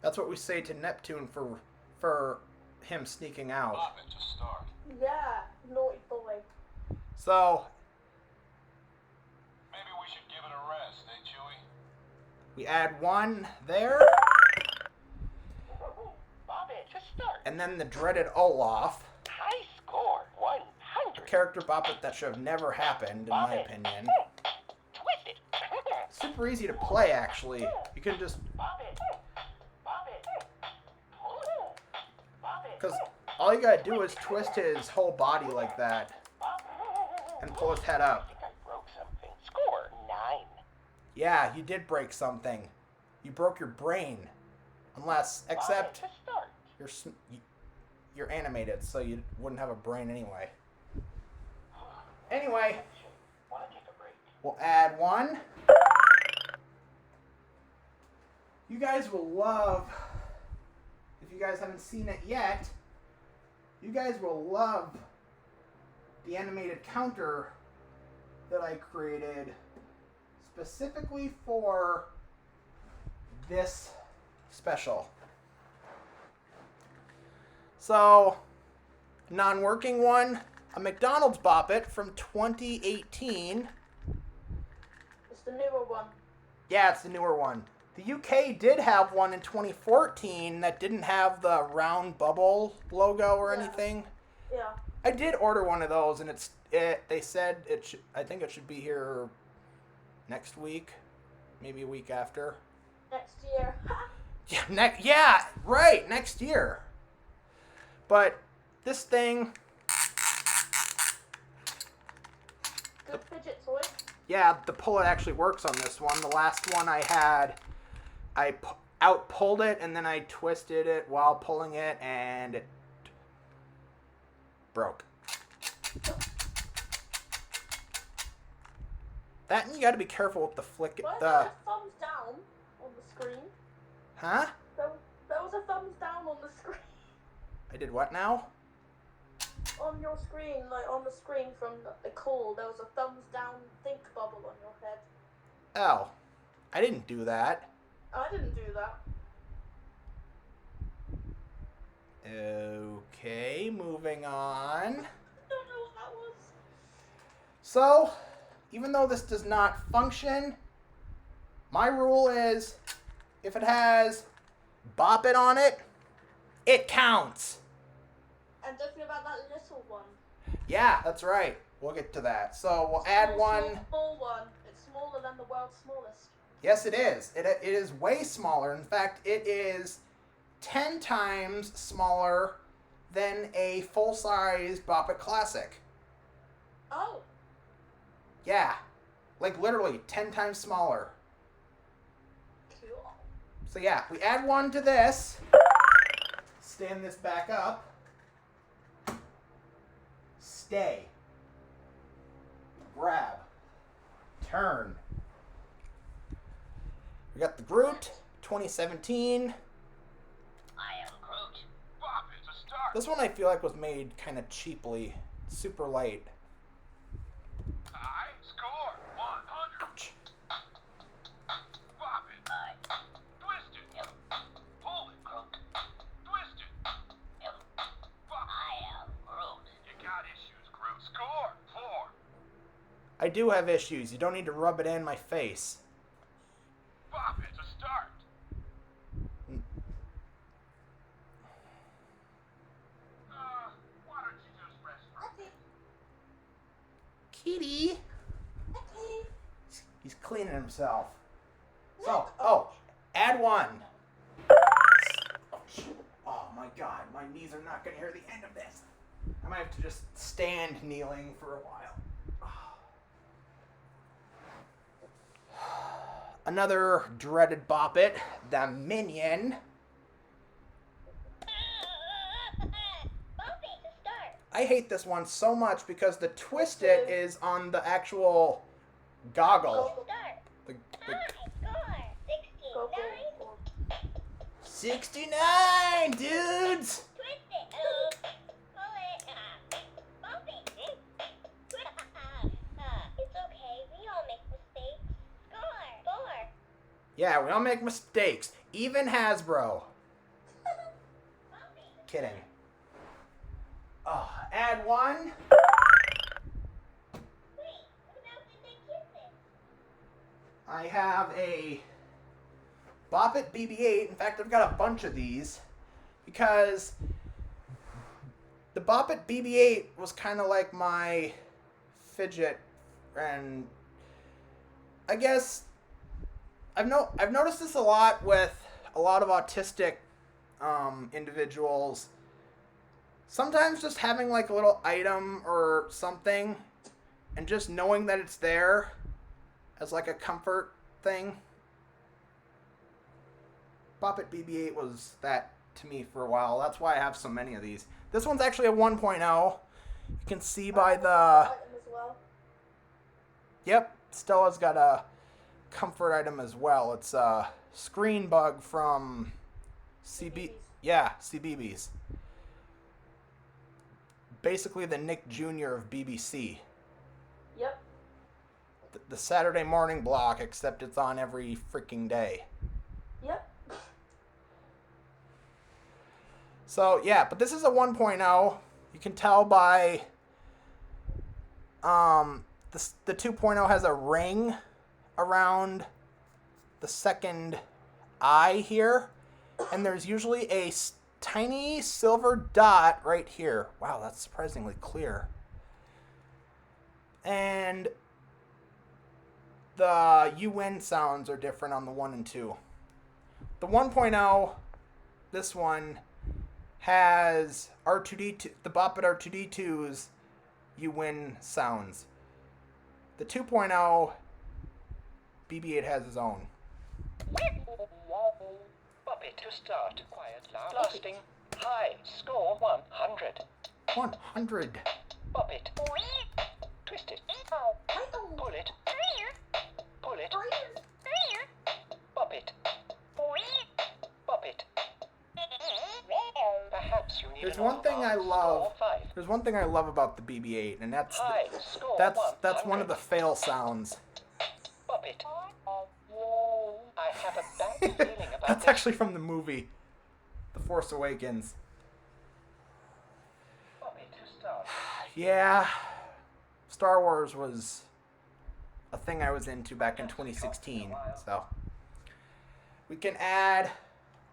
That's what we say to Neptune for him sneaking out. Bop it to start. Yeah, naughty boy. So Maybe we should give it a rest, eh, Chewie? we add 1 there, Bop it to start. and then the dreaded Olaf. High score, 100. Character boppet that should have never happened, in my opinion. Twist it. Super easy to play, actually. You can just... Bop it. Bop it. Pull it. Bop it. Because all you gotta do is twist his whole body like that and pull his head up. I think I broke something. Score, 9. Yeah, you did break something. You broke your brain. Except Bop it to start. you're animated, so you wouldn't have a brain anyway. Anyway, Wanna take a break? we'll add 1. You guys will love, if you guys haven't seen it yet, you guys will love the animated counter that I created specifically for this special. So, non-working one, a McDonald's Bop It from 2018. It's the newer one. Yeah, it's the newer one. The UK did have one in 2014 that didn't have the round bubble logo or Yeah. anything. Yeah. I did order one of those, and they said I think it should be here next week, maybe a week after. Next year. Yeah, right, next year. But this thing, Good fidget toy. yeah, the pull-it actually works on this one. The last one I had, I out-pulled it, and then I twisted it while pulling it, and it broke. That, and you gotta be careful with the flick. Why is there a thumbs down on the screen? Huh? There was a thumbs down on the screen. I did what now? On your screen, like on the screen from the call, there was a thumbs down think bubble on your head. Oh, I didn't do that. I didn't do that. Okay, moving on. I don't know what that was. So, even though this does not function, my rule is if it has Bop It on it, it counts. And don't forget about that little one. Yeah, that's right. We'll get to that. So we'll add one. Small one. It's smaller than the world's smallest. Yes, it is. It is way smaller. In fact, it is 10 times smaller than a full-size Bop It Classic. Oh. Yeah, like literally 10 times smaller. Cool. So yeah, we add one to this. Stand this back up. Stay. Grab. Turn. We got the Groot, 2017. I am Groot. Bop it to start. This one I feel like was made kind of cheaply. Super light. High score, 100. Ouch. Bop it. Twist it. Pull it. Twist it. Bop I do have issues. You don't need to rub it in my face. Bop it to start. Why don't you just rest for a minute? Kitty. He's cleaning himself. So, oh, add one. Oh my God, my knees are not going to hear the end of this. I might have to just stand kneeling for a while. Another dreaded bop it, the Minion. I hate this one so much because the twist it is on the actual goggle. The 69, dudes! Yeah, we all make mistakes. Even Hasbro. Kidding. Oh, add one. I have a Bop It BB-8. In fact, I've got a bunch of these because the Bop It BB-8 was kind of like my fidget, and I guess I've noticed this a lot with a lot of autistic individuals. Sometimes just having like a little item or something and just knowing that it's there as like a comfort thing. Bop It BB-8 was that to me for a while. That's why I have so many of these. This one's actually a 1.0. You can see by the... Yep, Stella's got a comfort item as well. It's a screen bug from CBeebies. Basically the Nick Jr. of BBC. Yep. The Saturday morning block, except it's on every freaking day. Yep. So, yeah, but this is a 1.0. You can tell by the 2.0 has a ring around the second eye here, and there's usually a tiny silver dot right here. Wow, that's surprisingly clear. And the UN sounds are different on the 1 and 2. The 1.0, this one, has R2D2, the Bop It R2D2's UN sounds. The 2.0, BB-8 has his own. Bop it to start. Quiet, lasting. High. Score 100. 100. Bop it. Twist it. Pull it. Pull it. Bop it. Bop it. Perhaps you need There's an one thing I all-round love. score 5. There's one thing I love about the BB-8, and that's High. Score that's one of 100. the fail sounds. Bop it. I have a bad feeling about That's this. actually from the movie The Force Awakens. Bop it to start. Yeah, Star Wars was a thing I was into back in 2016, so we can add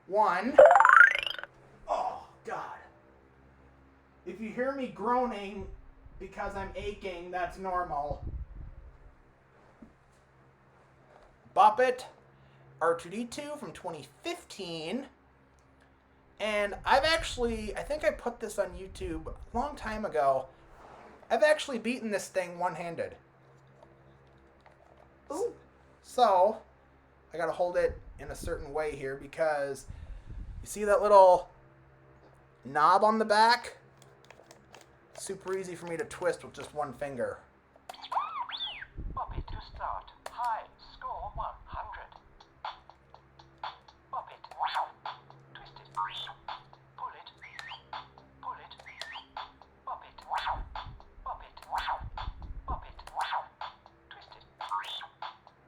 one. Oh, God. If you hear me groaning because I'm aching, that's normal. Bop It R2D2 from 2015. And I think I put this on YouTube a long time ago. I've actually beaten this thing one-handed. Ooh. So, I gotta hold it in a certain way here because you see that little knob on the back? Super easy for me to twist with just one finger. Bop it to start. High. Score 100. Bop it. Twist it. Pull it. Pull it. Bop it. Bop it. Bop it. Twist it.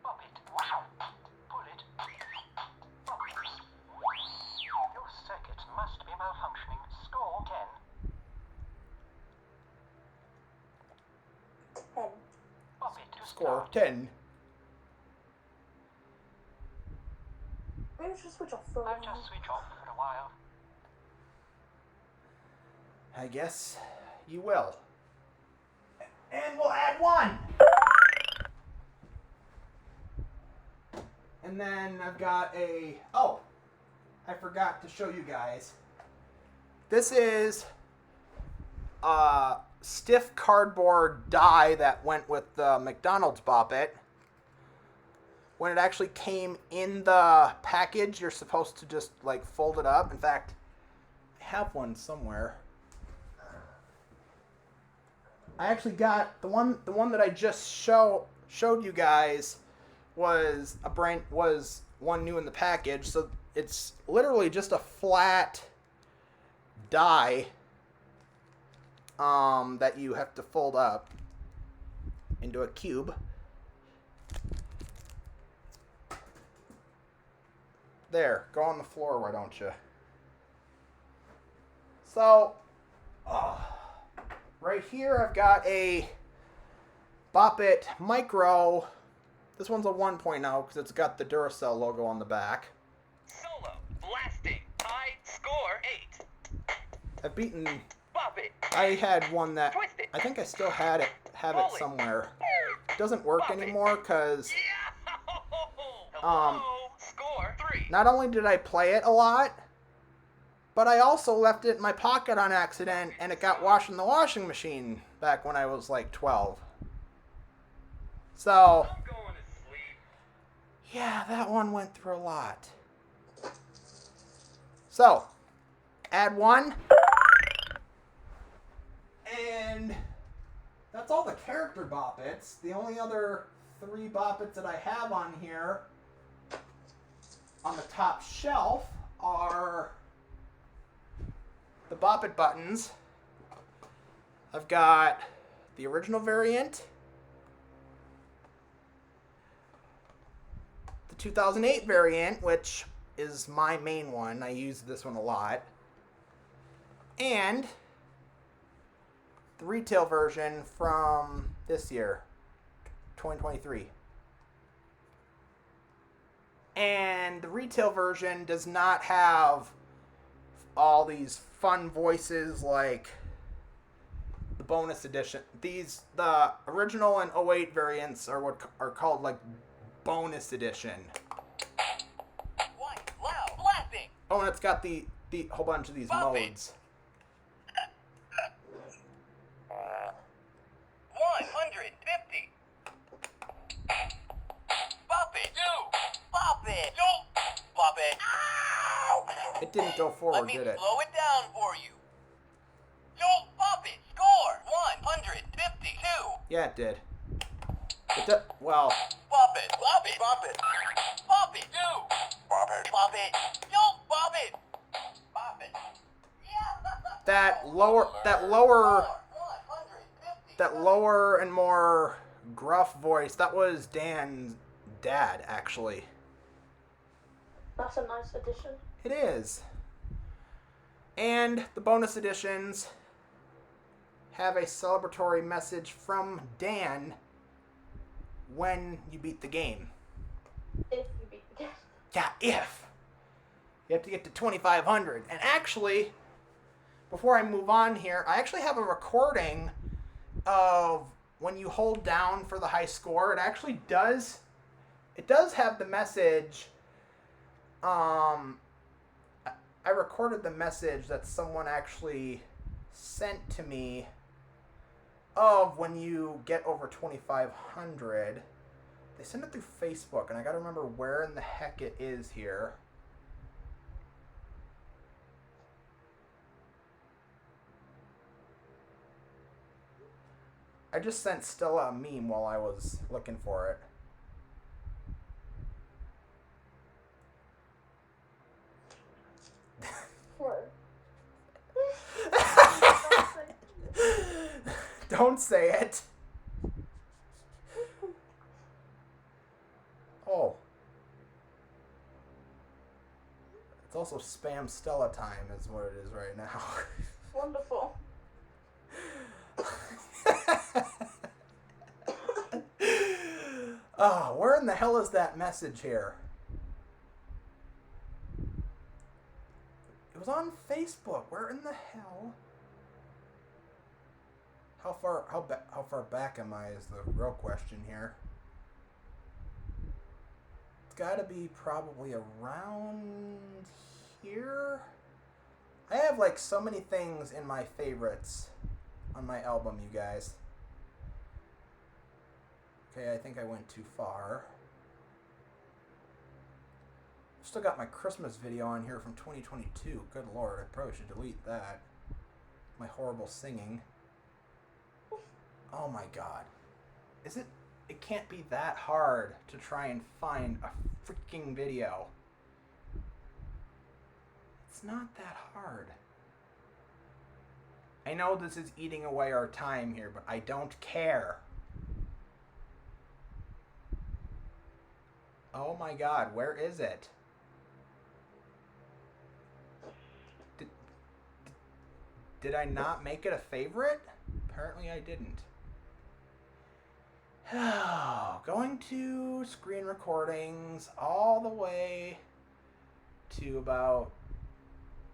Bop it. Pull it. Bop it. Your circuit must be malfunctioning. Score 10. Score 10. Maybe we should switch off for a I'll while. just switch off for a while. I guess you will. And we'll add 1. And then I've got a... Oh, I forgot to show you guys. This is a stiff cardboard die that went with the McDonald's Bop It. When it actually came in the package, you're supposed to just like fold it up. In fact, I have one somewhere. I actually got the one that I just showed you guys was one new in the package. So it's literally just a flat die that you have to fold up into a cube. There, go on the floor, why don't you? So, right here I've got a Bop It Micro. This one's a 1.0 because it's got the Duracell logo on the back. Solo, blasting, high, score 8. I've beaten... Bop it. I had one that... Twist it. I think I still have it Roll it. somewhere. It doesn't work Bop it. anymore because... Yeah! Hello, score 3. Not only did I play it a lot, but I also left it in my pocket on accident, and it got washed in the washing machine back when I was like 12. So, I'm going to sleep. yeah, that one went through a lot. So, add 1. And that's all the character Bop Its. The only other 3 Bop Its that I have on here on the top shelf are the Bop It buttons. I've got the original variant, the 2008 variant, which is my main one. I use this one a lot. And the retail version from this year, 2023. And the retail version does not have all these fun voices like the bonus edition. The original and 08 variants are what are called like bonus edition. White, loud, blasting. Oh, and it's got the whole bunch of these Bop it. modes. 150. Bop it. No. Bop it. No. Bop it. Ow. It didn't go Let forward, me did it? slow it down for you. No. Bop it. Score 152. Yeah, it did. Well, Bop it. Bop it. Bop it. Bop it. No. Bop it. Bop it. No. Bop it. Bop it. Yeah. that lower and more gruff voice, that was Dan's dad, actually. That's a nice addition. It is. And the bonus editions have a celebratory message from Dan when you beat the game. If you beat the game. Yeah, if. You have to get to 2,500. And actually, before I move on here, I actually have a recording of when you hold down for the high score. It actually does have the message. I recorded the message that someone actually sent to me of when you get over 2,500. They sent it through Facebook, and I gotta remember where in the heck it is here. I just sent Stella a meme while I was looking for it. What? Don't say it. Oh. It's also spam Stella time is what it is right now. Wonderful. in the hell is that message here? It was on Facebook. Where in the hell? How far back am I is the real question here. It's got to be probably around here. I have like so many things in my favorites on my album, you guys. Okay, I think I went too far. Still got my Christmas video on here from 2022. Good lord, I probably should delete that. My horrible singing. Oh my god. It can't be that hard to try and find a freaking video. It's not that hard. I know this is eating away our time here, but I don't care. Oh my god, where is it? Did I not make it a favorite? Apparently I didn't. Going to screen recordings all the way to about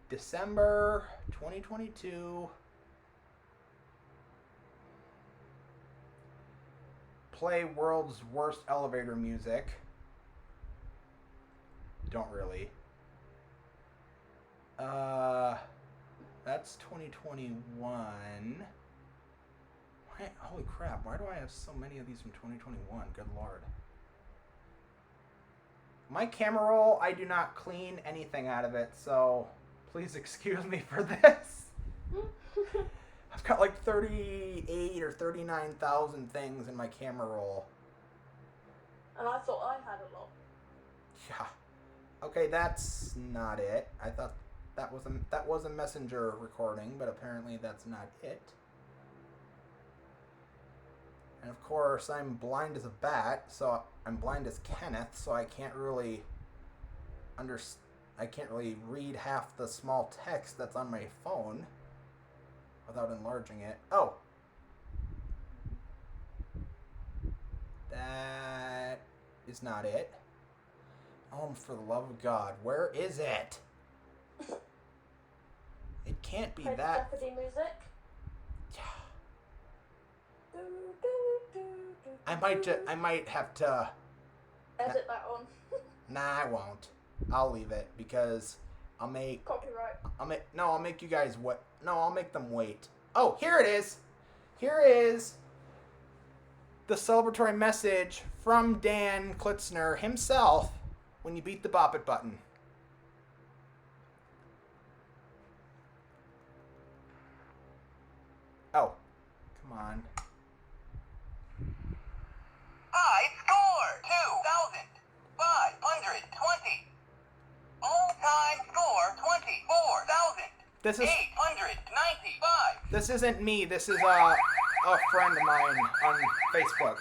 December 2022. Play world's worst elevator music. Don't really. That's 2021. Holy crap, why do I have so many of these from 2021? Good lord. My camera roll, I do not clean anything out of it, so please excuse me for this. I've got like 38 or 39,000 things in my camera roll. And I thought I had a lot. Yeah. Okay, that's not it. I thought that was a messenger recording, but apparently that's not it. And of course, I'm blind as a bat, so I'm blind as Kenneth, so I can't really read half the small text that's on my phone without enlarging it. Oh. That is not it. Oh, for the love of God, where is it? It can't be that. Jeopardy music. I might have to edit that on. Nah, I won't. I'll leave it because I'll make copyright. I'll make you guys what? No, I'll make them wait. Oh, here it is. Here is the celebratory message from Dan Klitzner himself when you beat the Bop It button. Oh, come on. I score 2,520. All-time score 24,000. This is 895. This isn't me. This is a friend of mine on Facebook.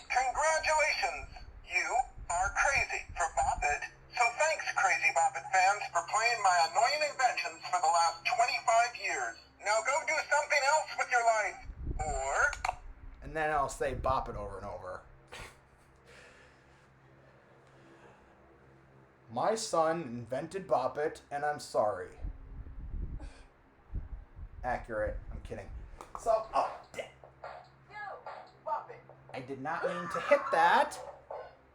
Congratulations! You are crazy for Bop It. So thanks, Crazy Bop It fans, for playing my annoying inventions for the last 25 years. Now go do something else with your life. Or... And then I'll say Bop It over and over. My son invented Bop It, and I'm sorry. Accurate. I'm kidding. So, Bop It. I did not mean to hit that.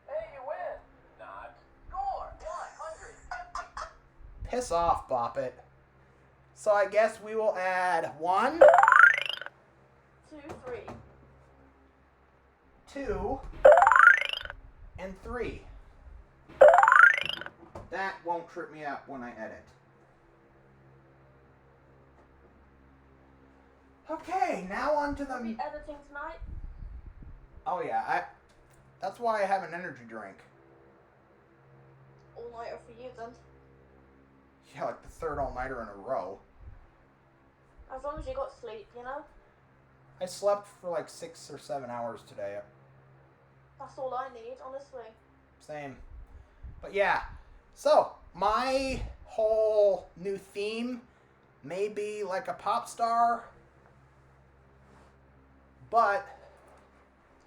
Hey, you win. Not. Score 150. Piss off, Bop It. So I guess we will add 1, 2, 3. 2, and 3. That won't trip me up when I edit. Okay, now on to the... Are we editing tonight? Oh yeah, that's why I have an energy drink. All-nighter for you then. Yeah, like the third all-nighter in a row. As long as you got sleep, you know? I slept for like 6 or 7 hours today. That's all I need, honestly. Same. But yeah, so my whole new theme may be like a pop star, but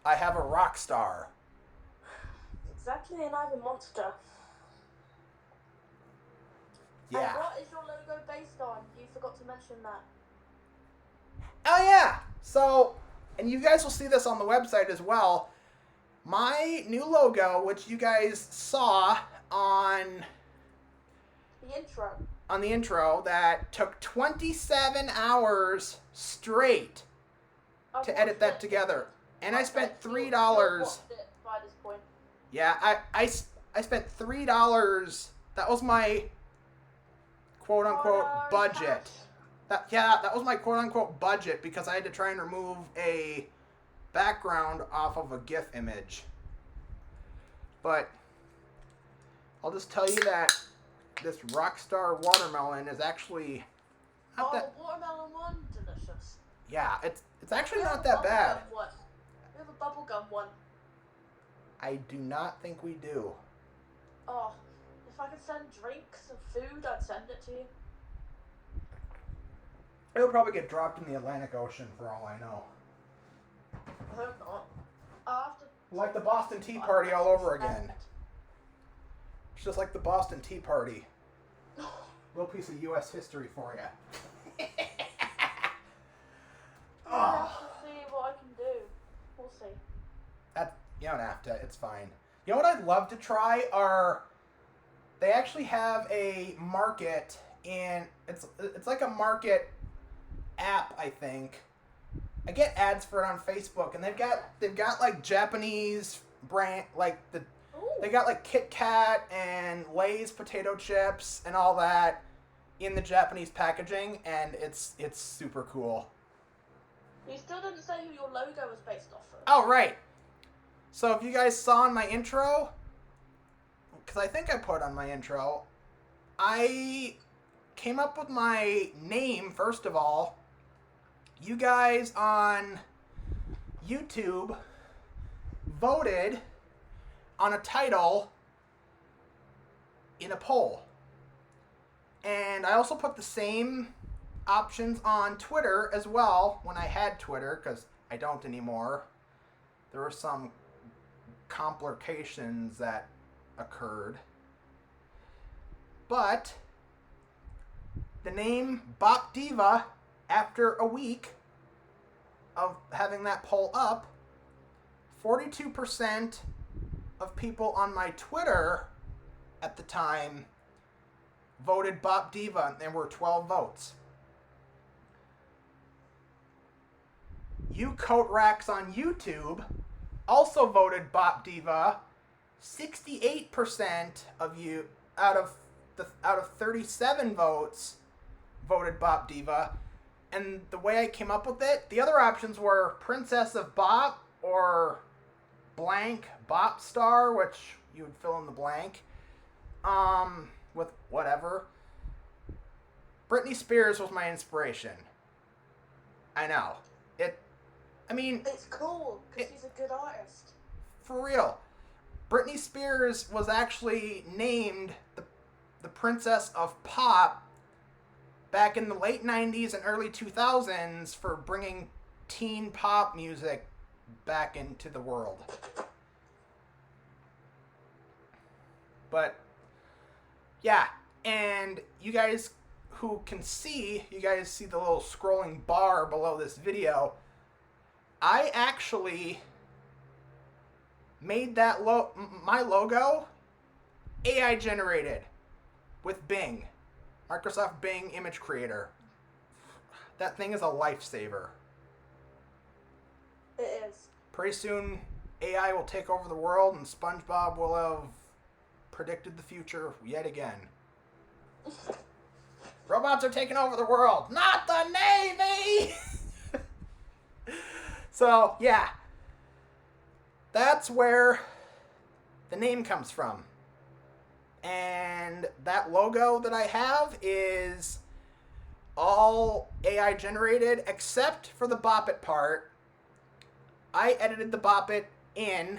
I have a rock star. Exactly, and I'm a monster. Yeah. And what is your logo based on? You forgot to mention that. Oh, yeah. So, and you guys will see this on the website as well. My new logo, which you guys saw on The intro. that took 27 hours straight to edit that together. And I spent $3. Watched it by this point. Yeah, I spent $3. That was my quote unquote budget. That was my quote unquote budget because I had to try and remove a background off of a GIF image. But I'll just tell you that this Rockstar watermelon is actually not that. The watermelon one, delicious. Yeah, it's actually not that bad. We have a bubblegum one. I do not think we do. Oh, if I could send drinks and food, I'd send it to you. It'll probably get dropped in the Atlantic Ocean for all I know. I hope not. I'll have to Like the Boston Tea Party all over again. It's just like the Boston Tea Party. Little piece of U.S. history for you. I'll have to see what I can do. We'll see. You don't have to. It's fine. You know what I'd love to try are... They actually have a market in... It's like a market app, I think. I get ads for it on Facebook, and they've got like Japanese brand, like they got like Kit Kat and Lay's potato chips and all that in the Japanese packaging, and it's super cool. You still didn't say who your logo was based off of. Oh, right. So if you guys saw in my intro, because I think I put on my intro, I came up with my name, first of all. You guys on YouTube voted on a title in a poll. And I also put the same options on Twitter as well when I had Twitter, because I don't anymore. There were some complications that occurred. But the name Bop Diva, after a week of having that poll up, 42% of people on my Twitter at the time voted Bop Diva, and there were 12 votes. You Coat Racks on YouTube also voted Bop Diva. 68% of you out of 37 votes voted Bop Diva. And the way I came up with it, the other options were Princess of Bop or blank Bop Star, which you would fill in the blank with whatever. Britney Spears was my inspiration. I know. It's cool, because she's a good artist. For real. Britney Spears was actually named the Princess of Pop back in the late 90s and early 2000s for bringing teen pop music back into the world. But, yeah, and you guys who can see, you guys see the little scrolling bar below this video. I actually made that my logo AI generated with Bing. Microsoft Bing Image Creator. That thing is a lifesaver. It is. Pretty soon, AI will take over the world and SpongeBob will have predicted the future yet again. Robots are taking over the world, not the Navy! So, yeah. That's where the name comes from. And that logo that I have is all AI generated except for the Bop It part. I edited the Bop It in.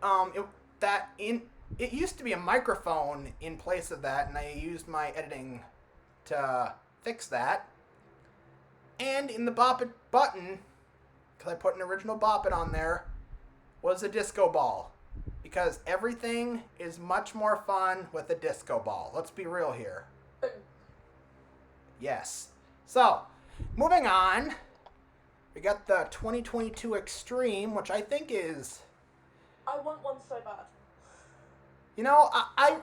It used to be a microphone in place of that, and I used my editing to fix that. And in the Bop It button, because I put an original Bop It on there, was a disco ball. Because everything is much more fun with a disco ball. Let's be real here. Yes. So, moving on. We got the 2022 Extreme, which I think is... I want one so bad. You know, I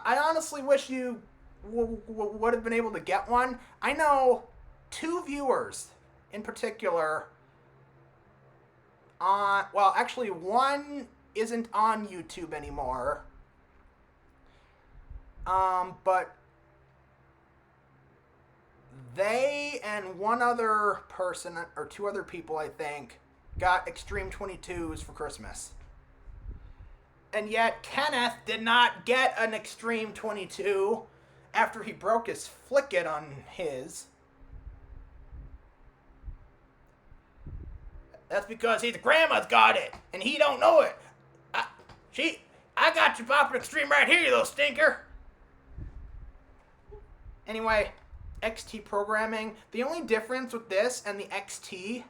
honestly wish you would have been able to get one. I know 2 viewers in particular on... Well, actually, one isn't on YouTube anymore. But they and one other person, or 2 other people, I think, got Extreme 22s for Christmas. And yet, Kenneth did not get an Extreme 22 after he broke his flicket on his. That's because his grandma's got it, and he don't know it. I got your Papa Extreme right here, you little stinker. Anyway, XT programming. The only difference with this and the XT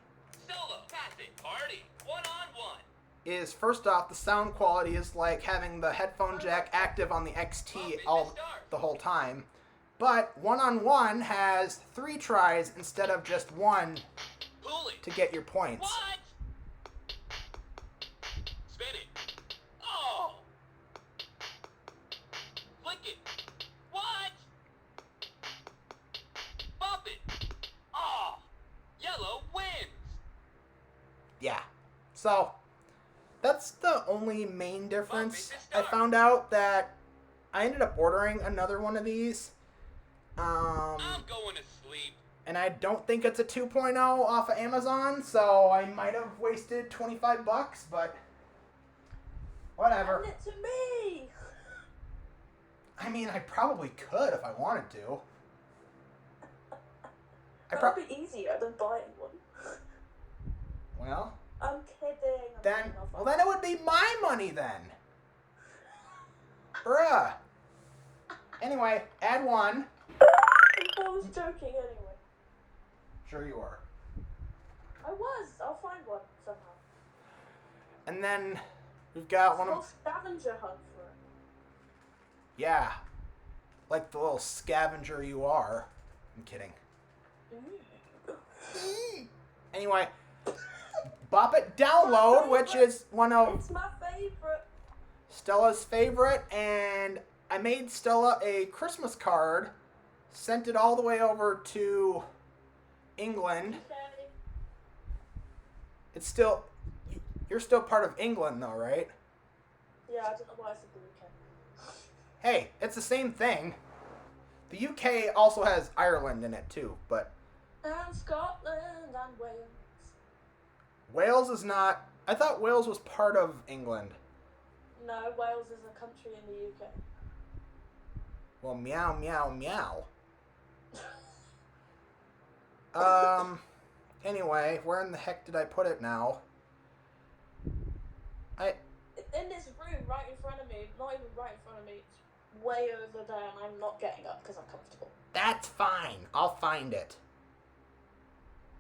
Solo, pass it, party, one-on-one. is, first off, the sound quality is like having the headphone jack active on the XT the whole time. But one-on-one has 3 tries instead of just 1 to get your points. What? Spin it. Oh! Flick it. What? Bump it. Oh! Yellow wins. Yeah. So, that's the only main difference. I found out that I ended up ordering another one of these. I'm going to sleep. And I don't think it's a 2.0 off of Amazon, so I might have wasted $25, but whatever. Send it to me. I mean, I probably could if I wanted to. That'd be easier than buying one. Well, I'm kidding. then it would be my money then. Bruh. Anyway, add 1. I was joking anyway. Sure you are. I was. I'll find one somehow. And then we've got It's one called of... scavenger hunt for it. Yeah. Like the little scavenger you are. I'm kidding. Anyway, Bop It Download, which is one of It's my favorite. Stella's favorite, and I made Stella a Christmas card, sent it all the way over to England. Okay. It's still... You're still part of England, though, right? Yeah, I don't know why I said the weekend. Hey, it's the same thing. The UK also has Ireland in it, too, but... And Scotland and Wales. Wales is not... I thought Wales was part of England. No, Wales is a country in the UK. Well, meow, meow, meow. Anyway, where in the heck did I put it now? In this room, right in front of me, not even right in front of me, it's way over there, and I'm not getting up because I'm comfortable. That's fine. I'll find it.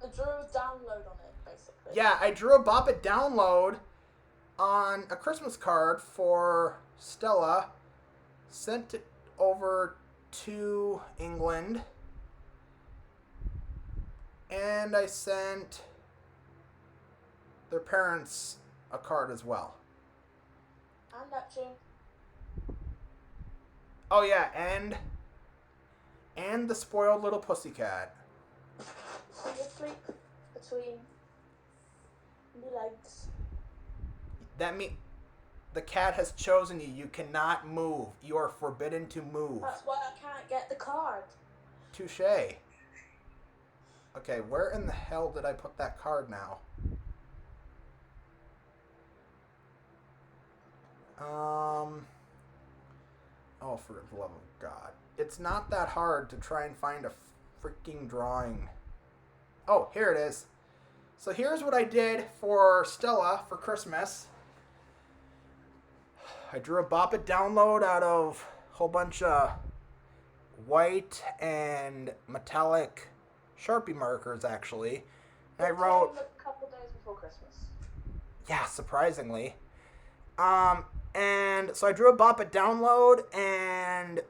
I drew a download on it, basically. Yeah, I drew a Bop It download on a Christmas card for Stella. Sent it over to England. And I sent their parents a card as well. And Neptune. Oh yeah, and the spoiled little pussycat. So you sleep between my legs. That means the cat has chosen you. You cannot move. You are forbidden to move. That's why I can't get the card. Touché. Okay, where in the hell did I put that card now? Oh, for the love of God. It's not that hard to try and find a freaking drawing. Oh, here it is. So here's what I did for Stella for Christmas. I drew a Bop It download out of a whole bunch of white and metallic Sharpie markers, actually. And I wrote... A couple days before Christmas. Yeah, surprisingly. And so I drew a Bop It download and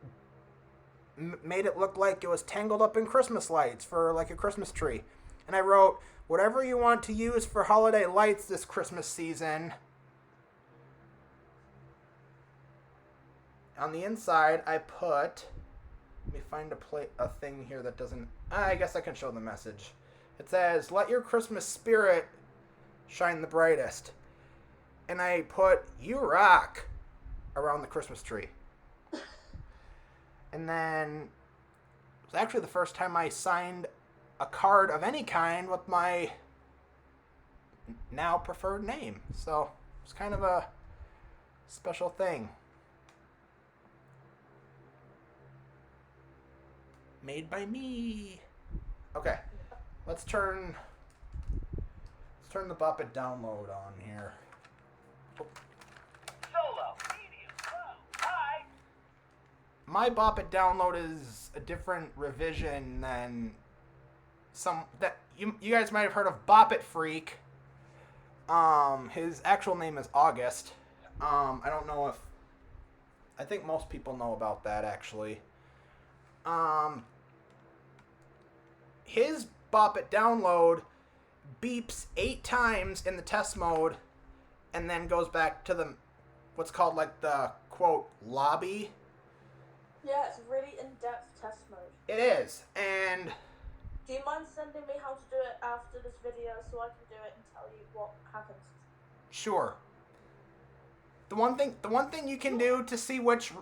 made it look like it was tangled up in Christmas lights for like a Christmas tree. And I wrote, whatever you want to use for holiday lights this Christmas season. On the inside, I put, let me find a thing here that doesn't, I guess I can show the message. It says, let your Christmas spirit shine the brightest. And I put, you rock, around the Christmas tree. And then it was actually the first time I signed a card of any kind with my now preferred name. So it's kind of a special thing. Made by me. Okay, let's turn the Bop It download on here. Solo, medium, low, high. My Bop It download is a different revision than some that you guys might have heard of. Bop It Freak. His actual name is August. I don't know if, I think most people know about that actually. His Bop It download beeps 8 times in the test mode and then goes back to the what's called like the quote lobby. Yeah, it's really in-depth test mode. It is. And do you mind sending me how to do it after this video so I can do it and tell you what happens? Sure. The one thing you can do to see which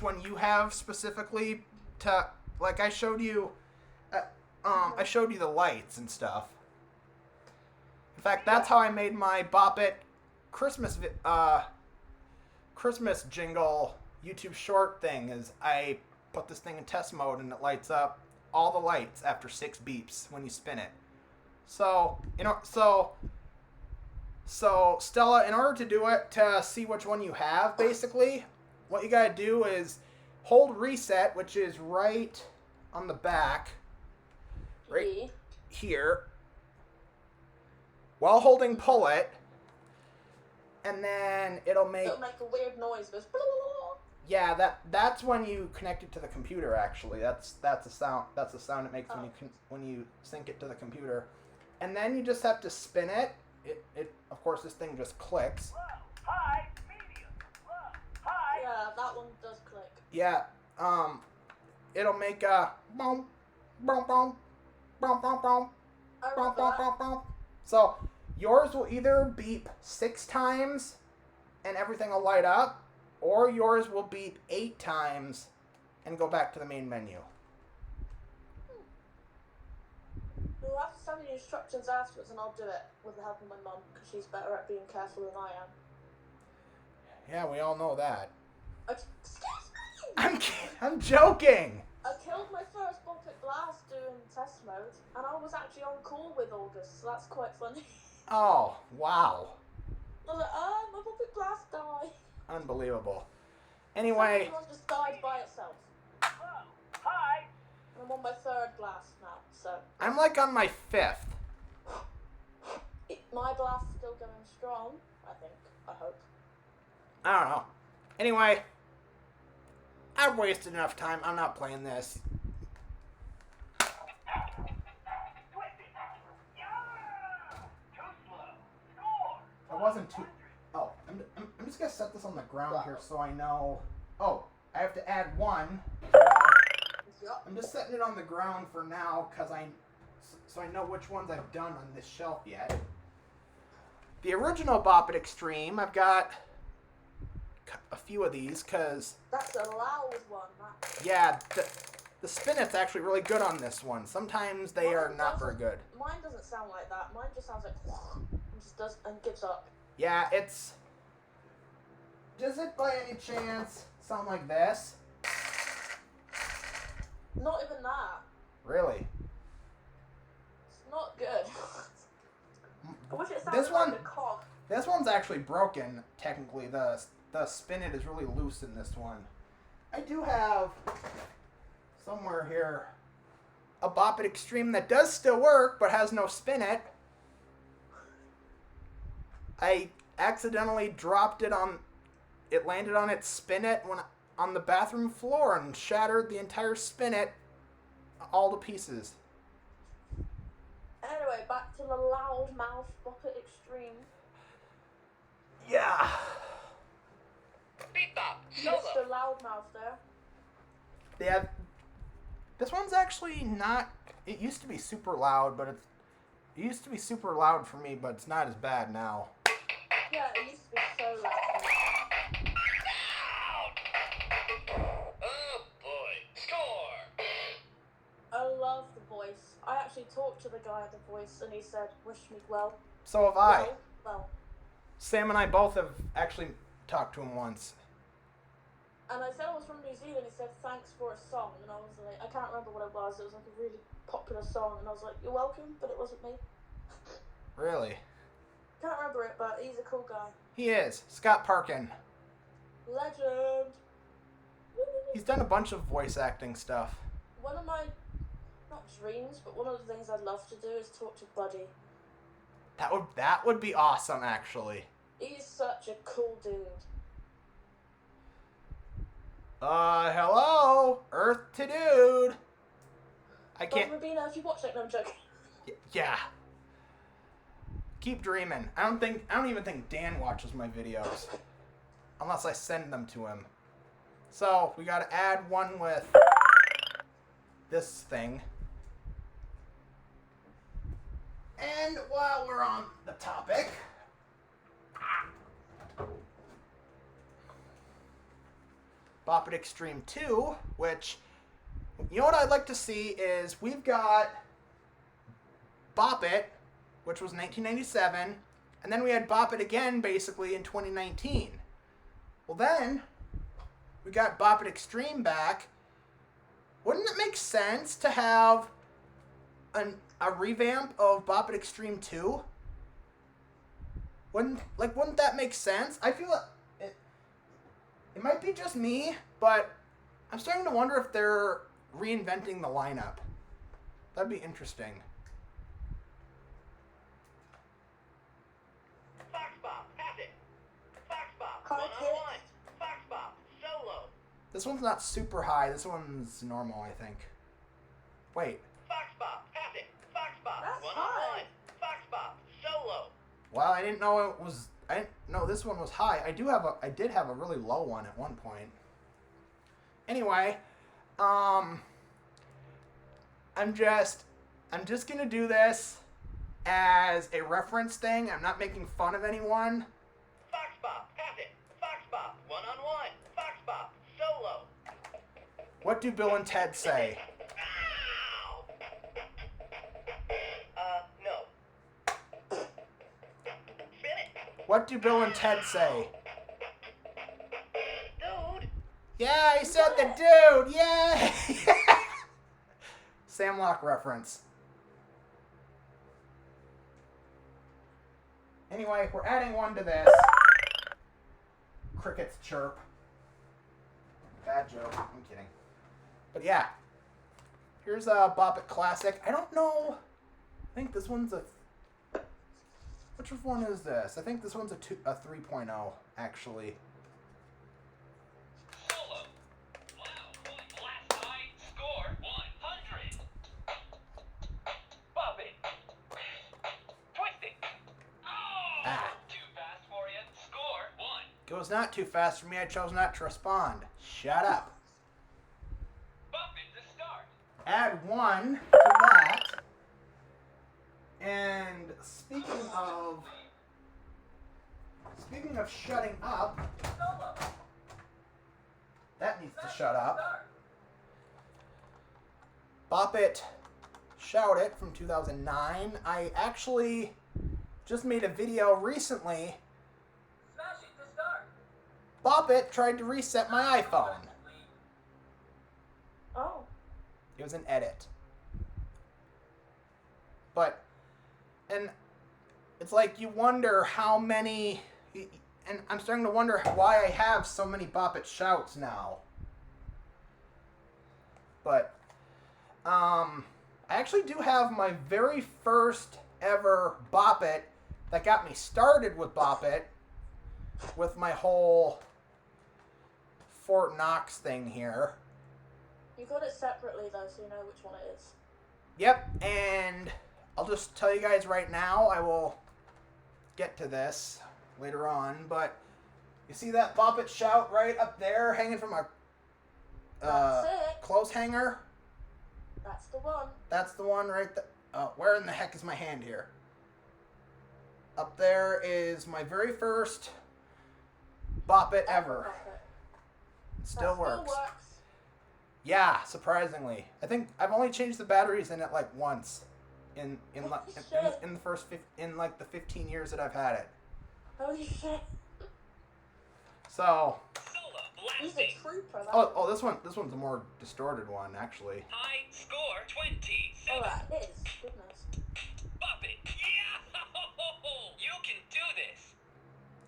one you have specifically to, like I showed you I showed you the lights and stuff. In fact, that's how I made my Bop It Christmas jingle YouTube short thing. Is I put this thing in test mode and it lights up all the lights after 6 beeps when you spin it. So so Stella, in order to do it, to see which one you have, basically, what you gotta do is hold reset, which is right on the back. Right here, while holding pull it, and then it'll make a weird noise. Goes, yeah, that's when you connect it to the computer. Actually, that's the sound it makes when you sync it to the computer, and then you just have to spin it. It of course this thing just clicks. Low, high, medium, low, high. Yeah, that one does click. Yeah, it'll make a boom, boom, boom. Bum, bum, bum, bum, bum, bum, bum. So yours will either beep 6 times and everything will light up, or yours will beep 8 times and go back to the main menu. You'll have to send me the instructions afterwards and I'll do it with the help of my mum because she's better at being careful than I am. Yeah, we all know that. Excuse me! I'm joking! I killed my first Bop It Blast doing test mode, and I was actually on call with August, so that's quite funny. Oh, wow. I was like, my Bop It Blast died. Unbelievable. Anyway. Everyone just died by itself. Low, high. And I'm on my 3rd blast now, so. I'm like on my 5th. My blast's still going strong, I think. I hope. I don't know. Anyway. I've wasted enough time. I'm not playing this. I wasn't too... Oh, I'm just going to set this on the ground here so I know... Oh, I have to add 1. I'm just setting it on the ground for now because so I know which ones I've done on this shelf yet. The original Bop It Extreme, I've got a few of these because... That's a loud one. Yeah, the spinet's actually really good on this one. Sometimes they are not very good. Mine doesn't sound like that. Mine just sounds like... and just does and gives up. Yeah, it's... Does it by any chance sound like this? Not even that. Really? It's not good. I wish it sounded like a cog. This one's actually broken, technically. The spinet is really loose in this one. I do have somewhere here a Bop It Extreme that does still work but has no spinet. I accidentally dropped it on... It landed on its spinet on the bathroom floor and shattered the entire spinet all to pieces. Anyway, back to the loudmouth Boppet Extreme. Yeah. Beep bop. Solo. Mr. Loudmouth there. Yeah. This one's actually not... It used to be super loud, but it used to be super loud for me, but it's not as bad now. Yeah, it used to be so loud. Oh boy. Score. I love the voice. I actually talked to the guy at the voice and he said, wish me well. So have I. Well. Sam and I both have actually talked to him once. And I said I was from New Zealand. He said, thanks for a song. And I was like, I can't remember what it was. It was like a really popular song. And I was like, you're welcome, but it wasn't me. Really? Can't remember it, but he's a cool guy. He is. Scott Parkin. Legend. He's done a bunch of voice acting stuff. One of my, not dreams, but one of the things I'd love to do is talk to Buddy. That would be awesome, actually. He's such a cool dude. Hello? Earth to Dude. I can't... But Rabina, if you watch it, no, I'm joking. Yeah. Keep dreaming. I don't even think Dan watches my videos. Unless I send them to him. So, we gotta add one with this thing. And while we're on the topic... Bop It Extreme 2, which, you know what I'd like to see is we've got Bop It, which was 1997, and then we had Bop It again, basically, in 2019. Well then, we got Bop It Extreme back. Wouldn't it make sense to have a revamp of Bop It Extreme 2? Wouldn't that make sense? I feel like it might be just me, but I'm starting to wonder if they're reinventing the lineup. That'd be interesting. Fox Bop. Pass it. Fox Bop. Hard One-on-one. Fox Bop. Solo. This one's not super high. This one's normal, I think. Wait. Fox Bop. Pass it. Fox Bop. That's One-on-one. high. Fox Bop. Solo. Well, I didn't know it was... I didn't know this one was high. I did have a really low one at one point. Anyway, I'm just gonna do this as a reference thing. I'm not making fun of anyone. Fox Bop. Pass it. Fox Bop. One-on-one. Fox Bop. Solo. What do Bill and Ted say? Ow! No. Spin it. What do Bill and Ted say? Dude. Yeah, he said the dude. Yay! Sam Locke reference. Anyway, we're adding one to this. Crickets chirp. Bad joke. I'm kidding. But yeah. Here's a Bop It Classic. I don't know. I think this one's a... Which one is this? I think this one's a 3.0, actually. Solo. Wow. Last night, score 100. Bop it. Twist it. Oh! Ah. Too fast for you. Score 1. It was not too fast for me. I chose not to respond. Shut up. Bop it to start. Add one to that. And speaking of shutting up, that needs to shut up. Bop It, Shout It from 2009. I actually just made a video recently. Smash it to start. Bop It tried to reset my iPhone. Oh. It was an edit. But, and it's like you wonder how many, and I'm starting to wonder why I have so many Bop It shouts now. But, I actually do have my very first ever Bop It that got me started with Bop It, with my whole Fort Knox thing here. You got it separately though, so you know which one it is. Yep, and I'll just tell you guys right now, I will get to this later on, but you see that Bop It shout right up there hanging from a clothes hanger? That's the one. That's the one right there. Where in the heck is my hand here? Up there is my very first Bop It ever. It still works. Yeah, surprisingly. I think I've only changed the batteries in it like once in the first the 15 years that I've had it. Holy shit. So He's a trooper. this one's a more distorted one actually. High score 27. Alright, it is. Goodness. Bop it. Yeah! You can do this.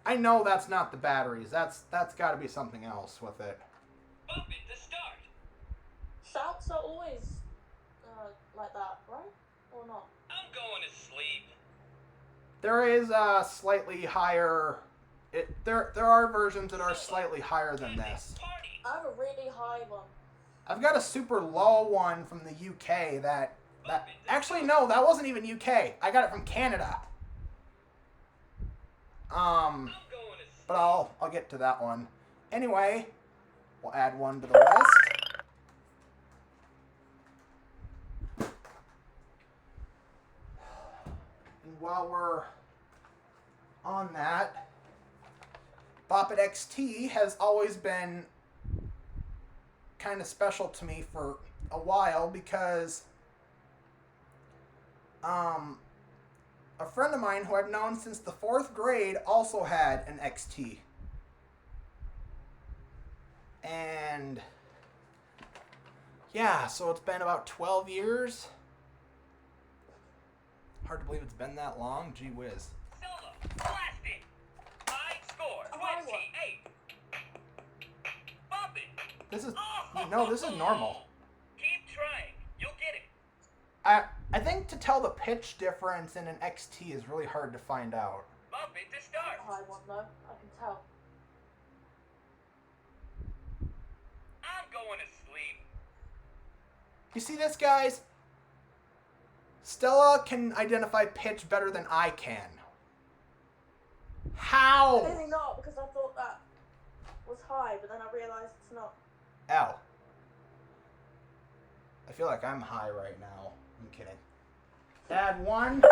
I know that's not the batteries. That's got to be something else with it. Bop it to start. Shouts are always like that, right? Or not? I'm going to sleep. There is a slightly higher. There are versions that are slightly higher than this. I have a really high one. I've got a super low one from the UK that actually no, that wasn't even UK. I got it from Canada. But I'll get to that one. Anyway, we'll add one to the list. And while we're on that, Bop It XT has always been kind of special to me for a while because a friend of mine who I've known since the 4th grade also had an XT. And yeah, so it's been about 12 years. Hard to believe it's been that long. Gee whiz. Stella, blasting. High score 28. Bop it. This is normal. Keep trying. You'll get it. I think to tell the pitch difference in an XT is really hard to find out. Bop it to start. A high one though, I can tell. I'm going to sleep. You see this, guys? Stella can identify pitch better than I can. How? Clearly not, because I thought that was high, but then I realised it's not. Ow. I feel like I'm high right now. I'm kidding. Add one.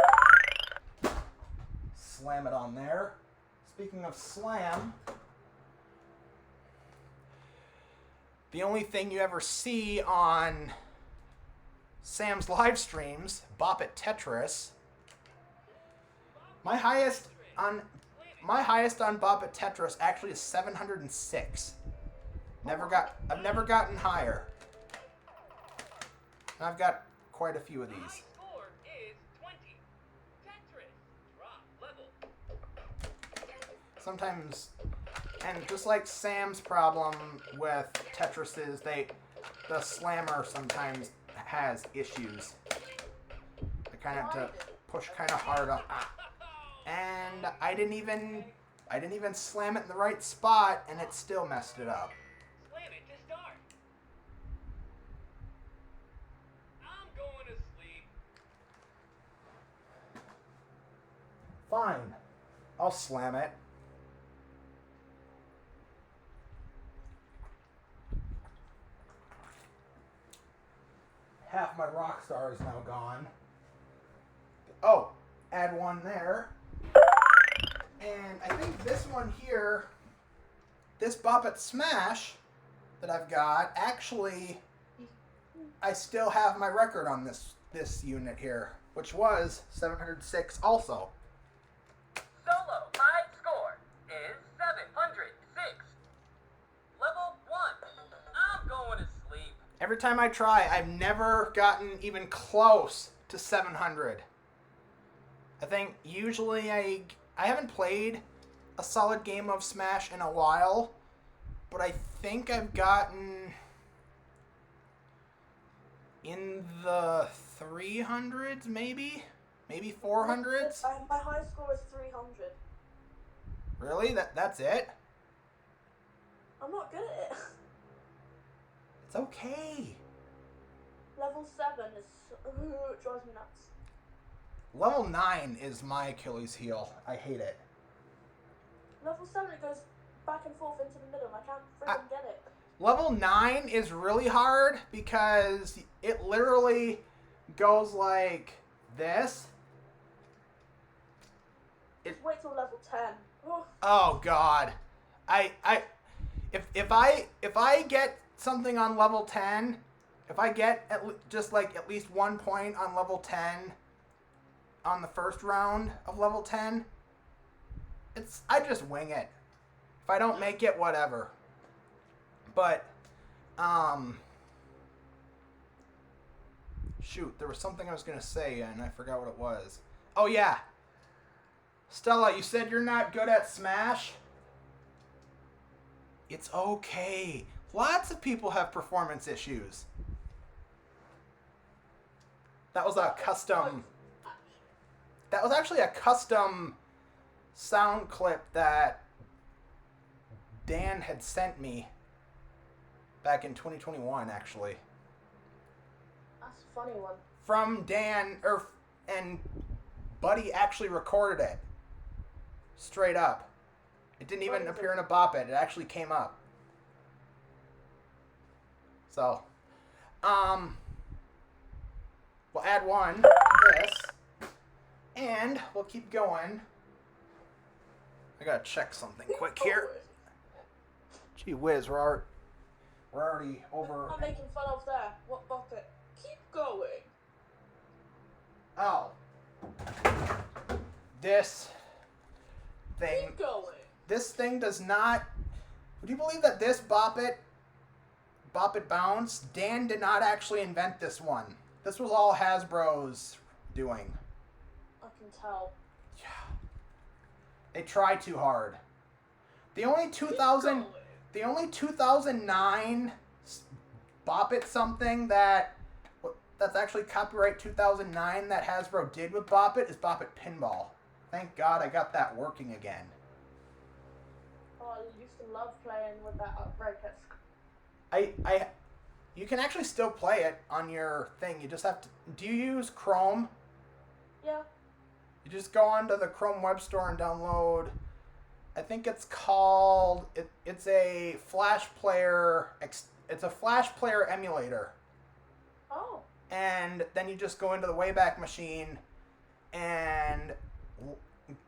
Slam it on there. Speaking of slam, the only thing you ever see on Sam's live streams, Bop It Tetris. My highest on Bop It Tetris actually is 706. I've never gotten higher. And I've got quite a few of these. High score is 20. Tetris. Drop level. Sometimes, and just like Sam's problem with Tetris is the slammer sometimes has issues. I kind of have to push kind of hard on, and I didn't even slam it in the right spot, and it still messed it up. Slam it to start. I'm going to sleep. Fine, I'll slam it. Half my rock star is now gone. Oh, add one there. And I think this one here, this Bop It Smash that I've got, actually, I still have my record on this unit here, which was 706 also. Solo high score is 706. Level 1. I'm going to sleep. Every time I try, I've never gotten even close to 700. I think usually I haven't played a solid game of Smash in a while, but I think I've gotten in the 300s maybe. Maybe 400s? My high score is 300. Really? That's it? I'm not good at it. It's okay. Level 7 is it drives me nuts. Level 9 is my Achilles heel. I hate it. Level 7 it goes back and forth into the middle and I can't freaking get it. Level 9 is really hard because it literally goes like this. Just wait till level 10. Oh God. If I get something on level 10, if I get at least 1 point on level 10 on the first round of level 10, I just wing it. If I don't make it, whatever. But shoot, there was something I was going to say and I forgot what it was. Oh yeah. Stella, you said you're not good at Smash? It's okay. Lots of people have performance issues. That was actually a custom sound clip that Dan had sent me back in 2021, actually. That's a funny one. From Dan, and Buddy actually recorded it. Straight up. It didn't even appear in a Bop It. It actually came up. So, we'll add one, this, and we'll keep going. I gotta check something quick here. Gee whiz, we're already over. I'm making fun of there. What bucket? Keep going. Oh. This thing. Keep going. This thing does not. Would you believe that this Bop It Bounce, Dan did not actually invent this one. This was all Hasbro's doing. I can tell. Yeah. They try too hard. The only 2009 Bop It something that's actually copyright 2009 that Hasbro did with Bop It is Bop It Pinball. Thank God I got that working again. Oh, I used to love playing with that red disc. You can actually still play it on your thing. You just have to. Do you use Chrome? Yeah. You just go onto the Chrome Web Store and download. I think it's called. It's a Flash Player. It's a Flash Player emulator. Oh. And then you just go into the Wayback Machine and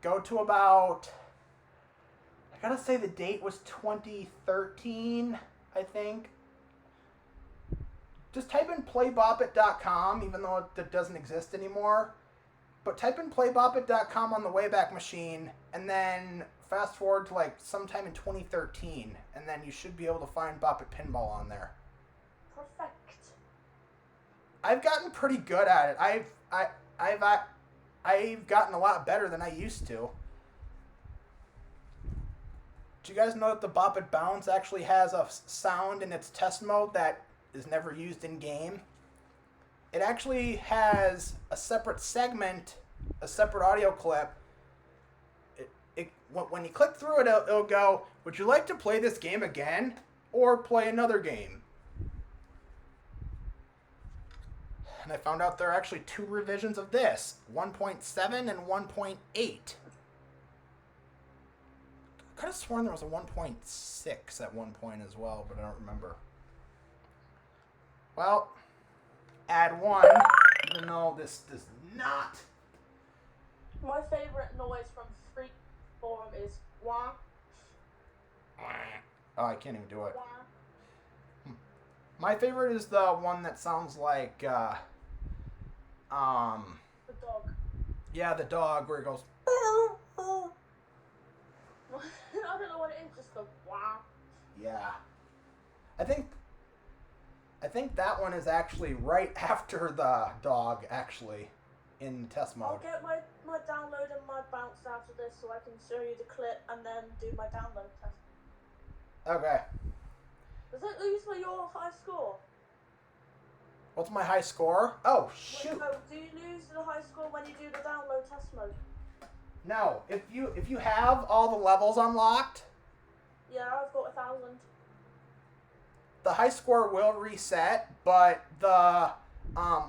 go to about. I gotta say the date was 2013, I think. Just type in playboppit.com, even though it doesn't exist anymore. But type in playboppit.com on the Wayback Machine, and then fast forward to like sometime in 2013, and then you should be able to find Bop It Pinball on there. Perfect. I've gotten pretty good at it. I've gotten a lot better than I used to. Do you guys know that the Bop It Bounce actually has a sound in its test mode that is never used in game? It actually has a separate segment, a separate audio clip. When you click through it, it'll go, would you like to play this game again or play another game? And I found out there are actually 2 revisions of this, 1.7 and 1.8. I could have sworn there was a 1.6 at one point as well, but I don't remember. Well, add 1, even though this does not. My favorite noise from Freak Forum is wah. Oh, I can't even do it. Wah. My favorite is the one that sounds like, The dog. yeah, the dog, where it goes. I don't know what it is, just the wah. Yeah. I think that one is actually right after the dog, actually, in test mode. I'll get my download and my bounce after this so I can show you the clip and then do my download test. Okay. Does it lose for your high score? What's my high score? Oh, shoot. Wait, no, do you lose the high score when you do the download test mode? No, if you have all the levels unlocked, Yeah, I've got 1,000. the high score will reset, but the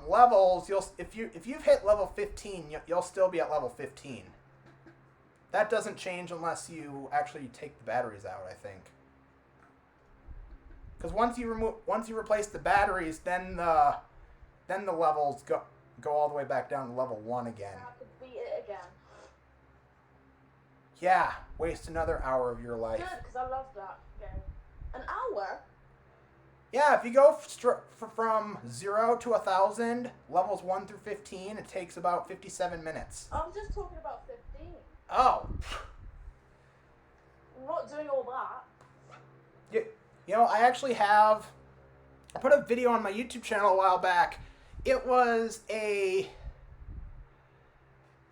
levels, if you've hit level 15, you'll still be at level 15. That doesn't change unless you actually take the batteries out, I think. Because once you replace the batteries, then the levels go all the way back down to level 1 again. I have to beat it again. Yeah, waste another hour of your life. Good, because I love that game. An hour? Yeah, if you go from 0 to 1,000, levels 1 through 15, it takes about 57 minutes. I'm just talking about 15. Oh. I'm not doing all that. You know, I put a video on my YouTube channel a while back. It was a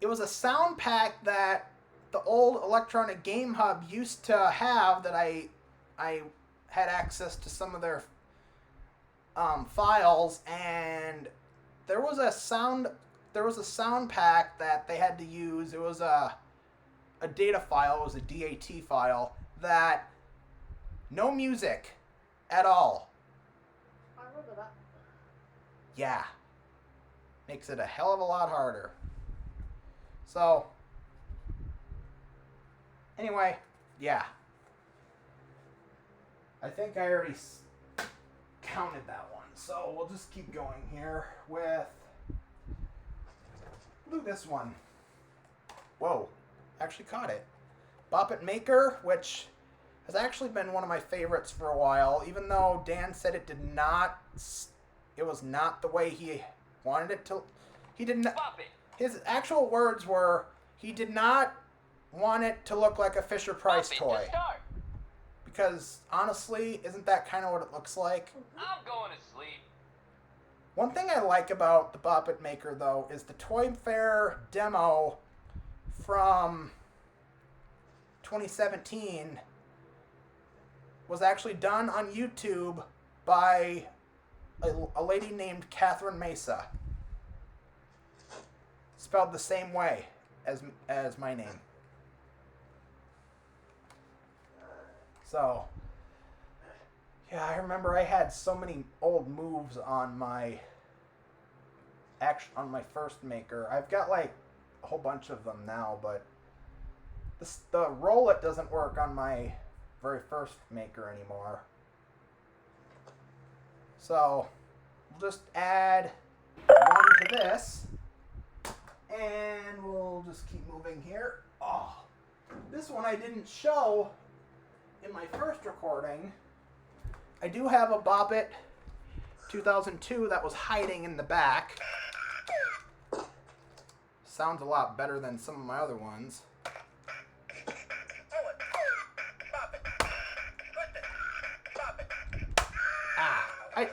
sound pack that the old Electronic Game Hub used to have that I had access to some of their files, and there was a sound pack that they had to use. It was a data file. It was a DAT file that no music at all. I remember that. Yeah. Makes it a hell of a lot harder. So, anyway, yeah. I think I already counted that one. So, we'll just keep going here with... Look at this one. Whoa. Actually caught it. Bop It Maker, which has actually been one of my favorites for a while, even though Dan said it was not the way he wanted it to. He did not. His actual words were, he did not want it to look like a Fisher-Price toy. Because, honestly, isn't that kind of what it looks like? I'm going to sleep. One thing I like about the Bop It Maker, though, is the Toy Fair demo from 2017 was actually done on YouTube by a lady named Catherine Mesa. Spelled the same way as my name. So, yeah, I remember I had so many old moves on my first maker. I've got like a whole bunch of them now, but the roll it doesn't work on my very first maker anymore. So we'll just add one to this, and we'll just keep moving here. Oh, this one I didn't show in my first recording. I do have a Bop It 2002 that was hiding in the back. Sounds a lot better than some of my other ones.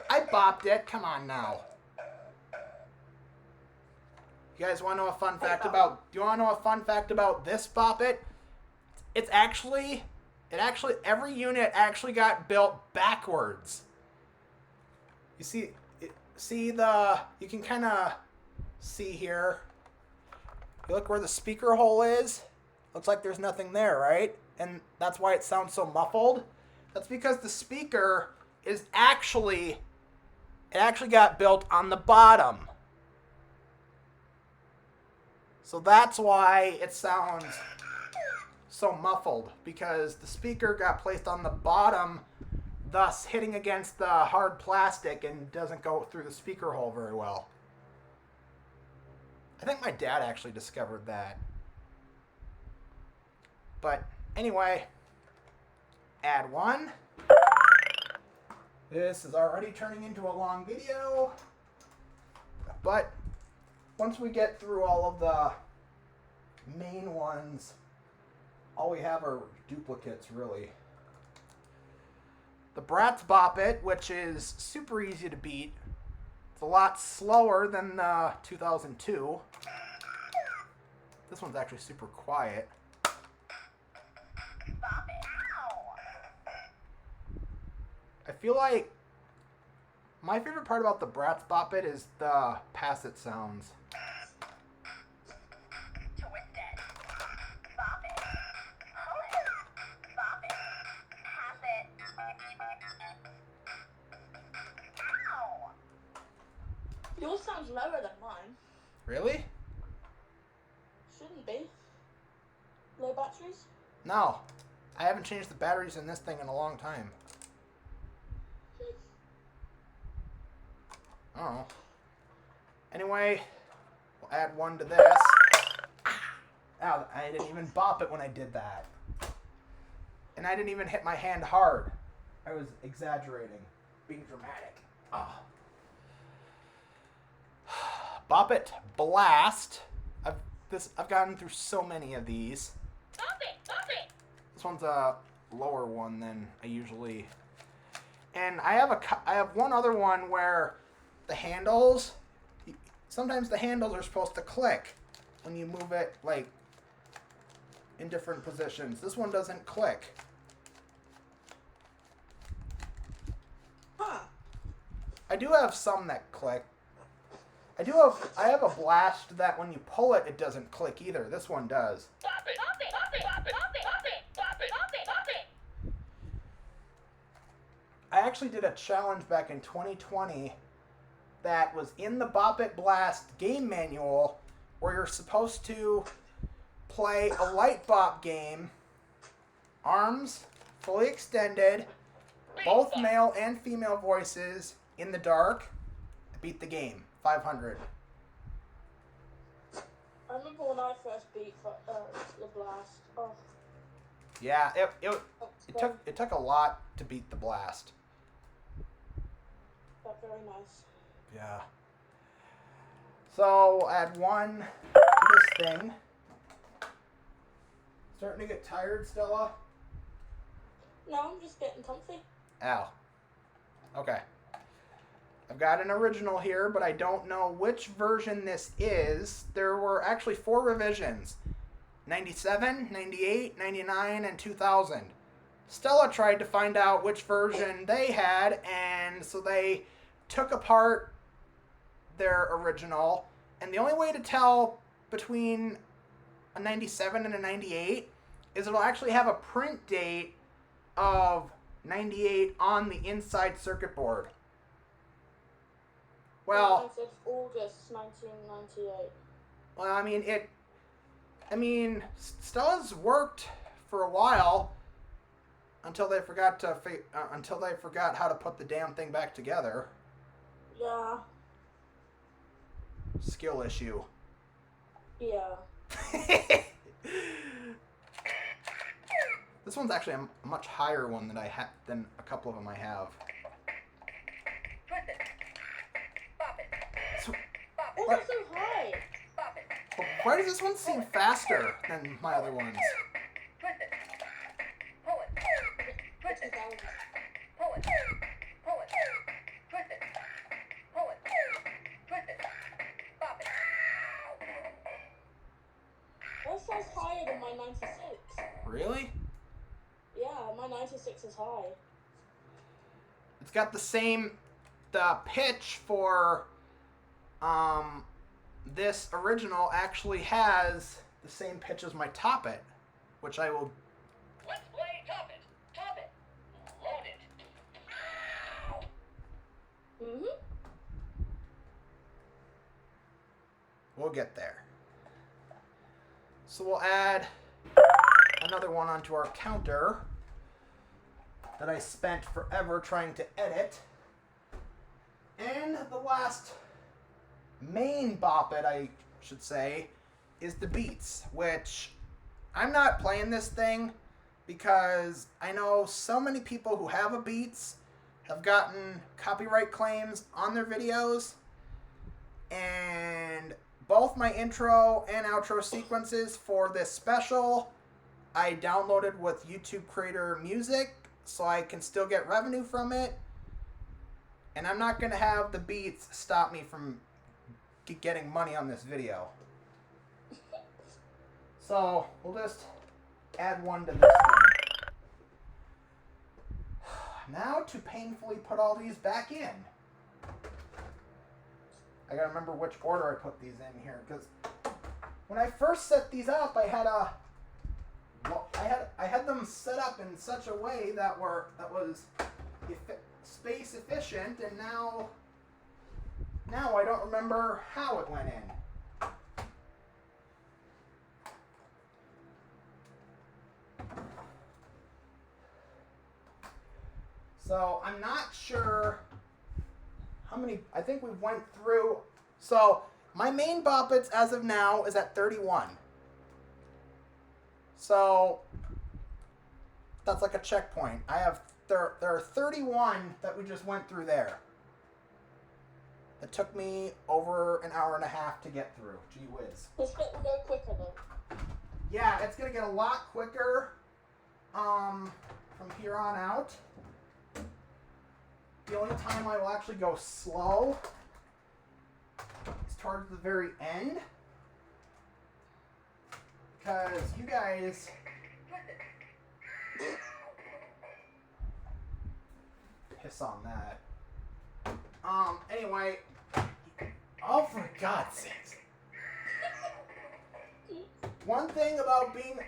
I bopped it. Come on now. You guys want to know a fun fact about? Do you want to know a fun fact about this Bop It? It actually every unit actually got built backwards. You see, you can kind of see here. You look where the speaker hole is. Looks like there's nothing there, right? And that's why it sounds so muffled. That's because the speaker actually got built on the bottom. So that's why it sounds so muffled, because the speaker got placed on the bottom, thus hitting against the hard plastic and doesn't go through the speaker hole very well. I think my dad actually discovered that. But anyway, add one. This is already turning into a long video, but once we get through all of the main ones, all we have are duplicates, really. The Bratz Bop It, which is super easy to beat. It's a lot slower than the 2002. This one's actually super quiet. I feel like My favorite part about the Bratz Bop It is the pass it sounds. Twisted. Bop it. Pull it. Bop it. Pass it. Ow! Yours sounds lower than mine. Really? Shouldn't be. Low batteries? No. I haven't changed the batteries in this thing in a long time. Oh. Anyway, we'll add one to this. Ow, I didn't even bop it when I did that. And I didn't even hit my hand hard. I was exaggerating, being dramatic. Ah. Bop It Blast. I've gotten through so many of these. Bop it! Bop it! This one's a lower one than I usually. And I have one other one where the handles, sometimes the handles are supposed to click when you move it like in different positions. This one doesn't click. Huh. I do have some that click. I have a blast that when you pull it, it doesn't click either. This one does. Bop it! Bop it! Bop it! Bop it! Bop it! Bop it! Bop it! Bop it! Bop it! I actually did a challenge back in 2020 that was in the Bop It Blast game manual where you're supposed to play a light bop game, arms fully extended, both male and female voices in the dark, beat the game, 500. I remember when I first beat the Blast. Oh, Yeah, it took a lot to beat the Blast. that's very nice. Yeah. So we'll add one to this thing. Starting to get tired, Stella? No, I'm just getting comfy. Ow. Okay. I've got an original here, but I don't know which version this is. There were actually 4 revisions. 97, 98, 99, and 2000. Stella tried to find out which version they had, and so they took apart their original, and the only way to tell between a 97 and a 98 is it'll actually have a print date of 98 on the inside circuit board. Well, Mine said August 1998. well, Stella's worked for a while until they forgot how to put the damn thing back together. Yeah. Skill issue. Yeah. This one's actually a much higher one than a couple of them I have. Twist it. Bop it. So, Oh, what, that's so high. Bop it. why does this one seem faster than my other ones? Twist it. Pull it. Twist it. Pull it. Pull it. Twist it. Pull it. Twist it. Bop it. That sounds higher than my 96. Really? Yeah, my 96 is high. It's got the pitch for this original actually has the same pitch as my Top It, which I will. Let's play Top It. Top It. Load it. Ow. Mm-hmm. We'll get there. So we'll add another one onto our counter that I spent forever trying to edit. And the last main Bop It, I should say, is the Beats, which I'm not playing this thing because I know so many people who have a Beats have gotten copyright claims on their videos, and both my intro and outro sequences for this special I downloaded with YouTube Creator Music so I can still get revenue from it, and I'm not going to have the Beats stop me from getting money on this video. So we'll just add one to this one. Now to painfully put all these back in. I gotta remember which order I put these in here, because when I first set these up, I had them set up in such a way that was space efficient, and now I don't remember how it went in. So I'm not sure how many. I think we went through. So my main Bop Its as of now is at 31. So that's like a checkpoint. There are 31 that we just went through there. It took me over an hour and a half to get through. Gee whiz. This bit will go quicker though. Yeah, it's gonna get a lot quicker from here on out. The only time I will actually go slow is towards the very end, because you guys piss on that. Anyway, oh, for God's sakes. One thing about being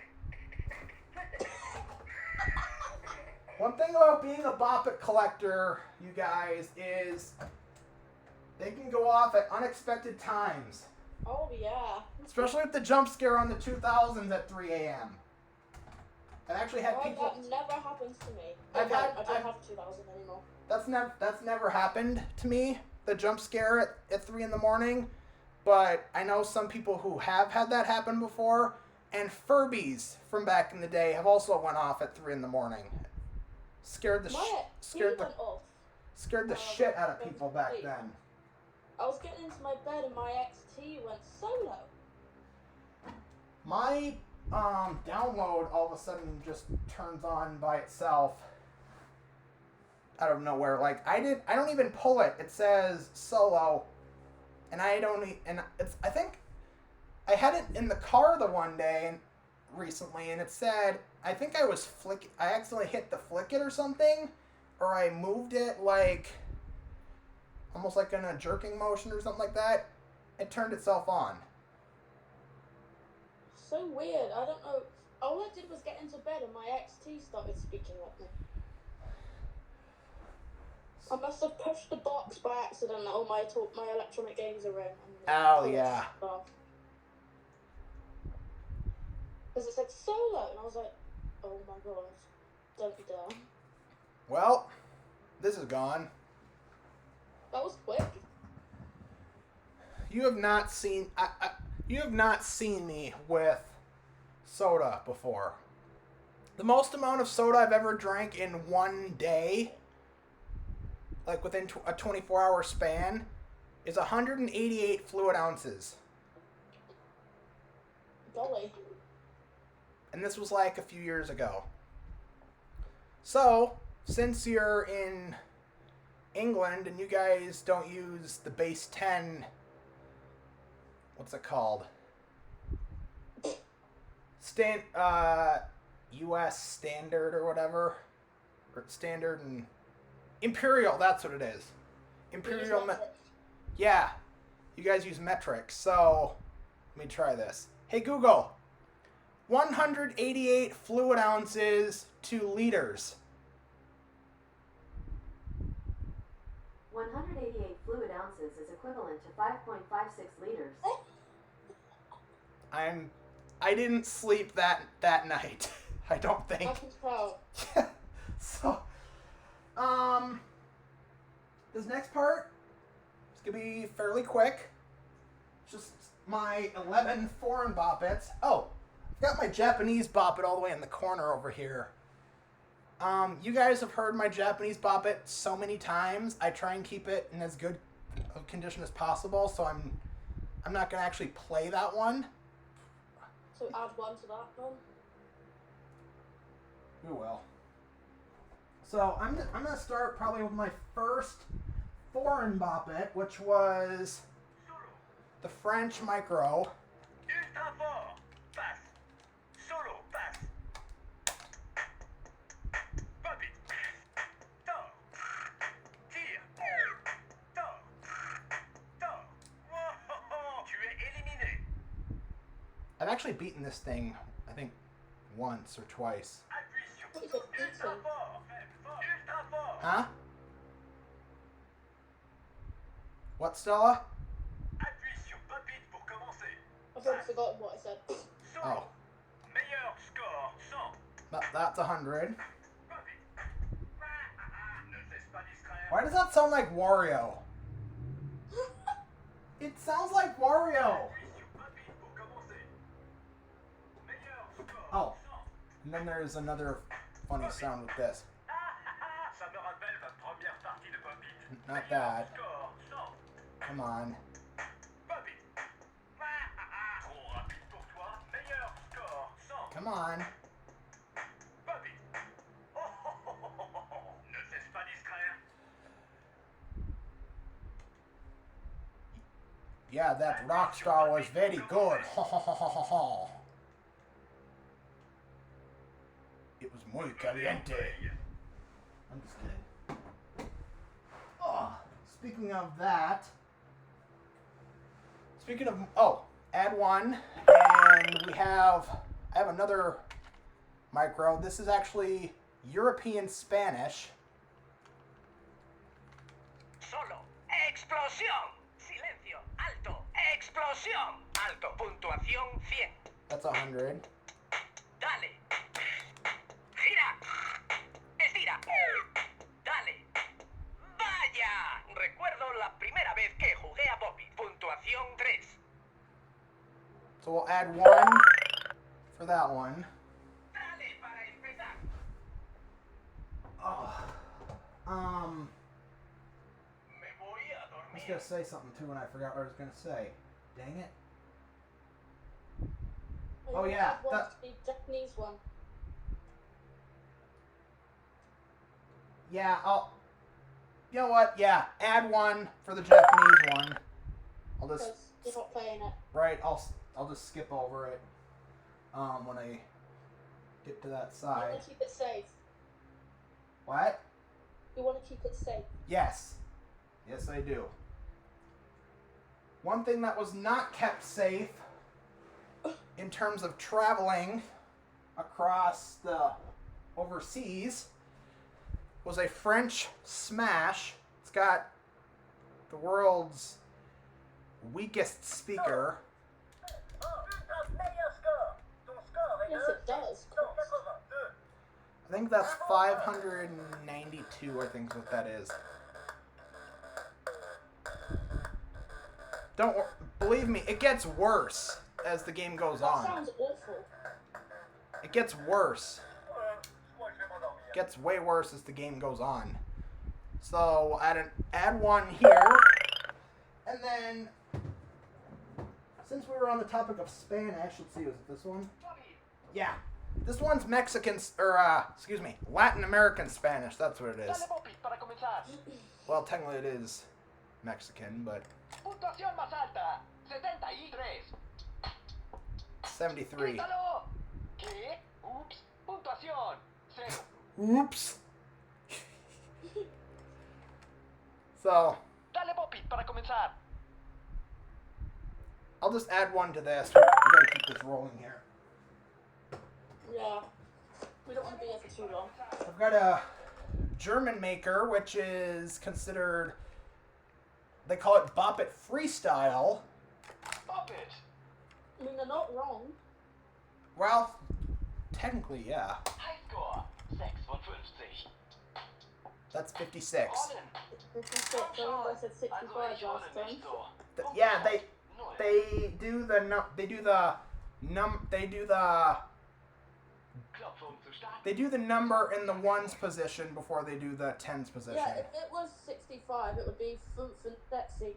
a Bop It collector, you guys, is they can go off at unexpected times. Oh yeah. Especially with the jump scare on the 2000s at 3 a.m. I actually had people. That never happens to me. I don't have 2000 anymore. That's never happened to me. The jump scare at 3 in the morning, but I know some people who have had that happen before, and Furbies from back in the day have also went off at 3 in the morning. Scared the shit out of people back then. I was getting into my bed and my XT went solo. My download all of a sudden just turns on by itself out of nowhere. Like I don't even pull it. It says solo, and I think I had it in the car the one day recently, and it said, I think I accidentally hit the flick it or something, or I moved it like almost like in a jerking motion or something like that. It turned itself on. So weird. I don't know. All I did was get into bed and my XT started speaking at me. I must have pushed the box by accident that all my electronic games are in. Oh yeah. Because it said solo, and I was like, oh my god, don't be dumb. Well, this is gone. That was quick. You have not seen me with soda before. The most amount of soda I've ever drank in one day, like within a 24-hour span, is 188 fluid ounces. Golly. And this was like a few years ago. So, since you're in England and you guys don't use the base 10, what's it called? US standard or whatever. Or standard and Imperial, that's what it is. Imperial. Yeah. You guys use metric. So, let me try this. Hey Google. 188 fluid ounces to liters. 188 fluid ounces is equivalent to 5.56 liters. I didn't sleep that night. I don't think. I can tell. So, this next part is gonna be fairly quick. Just my 11 foreign Bop Its. Oh, I've got my Japanese Bop It all the way in the corner over here. You guys have heard my Japanese Bop It so many times. I try and keep it in as good of condition as possible, so I'm not gonna actually play that one. So add one to that one. We will. So I'm gonna start probably with my first foreign Bop It, which was the French Micro. I've actually beaten this thing, I think, once or twice. What is it? Eating. Huh? What, Stella? I've already forgotten what I said. Oh. That's 100. Why does that sound like Wario? It sounds like Wario. Oh. And then there's another funny sound with this. Not that. Come on. Come on. Yeah, that rock star was very good. It was muy caliente. I'm just kidding. Oh, speaking of that. Speaking of, add one, and I have another micro. This is actually European Spanish. Solo. Explosión. Silencio. Alto. Explosión. Alto. Puntuación 100. That's 100. Dale. Gira. Estira. Dale. Vaya. Recuerdo la primera vez que jugué a Bobby. Puntuación 3. So we'll add one for that one. Dale para empezar. Me voy a I was dormir. gonna say something too and I forgot what I was gonna say. Dang it. Oh, yeah, I want that- the Japanese one. Yeah, you know what? Yeah, add one for the Japanese one. I'll just Because you're not playing it. right. I'll just skip over it. When I get to that You side. want to keep it safe. What? You want to keep it safe. Yes. Yes, I do. One thing that was not kept safe in terms of traveling across the overseas was a French smash. It's got the world's weakest speaker. Yes, it does. I think that's 592, I think is what that is. Believe me, it gets worse as the game goes That on. sounds awful. It gets worse. It gets way worse as the game goes on. So add one here. And then, since we were on the topic of Spanish, let's see, was it this one? Yeah. This one's Mexican, Latin American Spanish. That's what it is. Dale, Bobby, para comenzar. Well, technically it is Mexican, but Puntuación más alta. 73. 73. Grítalo. ¿Qué? Ups. Puntuación. 0. Oops. So, Dale, Bobby, para comenzar. I'll just add one to this. We gotta keep this rolling here. Yeah. We don't want to be here for too long. I've got a German maker, which is considered, they call it Bop It Freestyle. Bop it. I mean, they're not wrong. Well, technically, yeah. High score. 56. That's 56. Rollen. 56. I remember I said 65 last time. Yeah, they do the number in the ones position before they do the tens position. Yeah, if it was 65, it would be Fünf and Sechzig.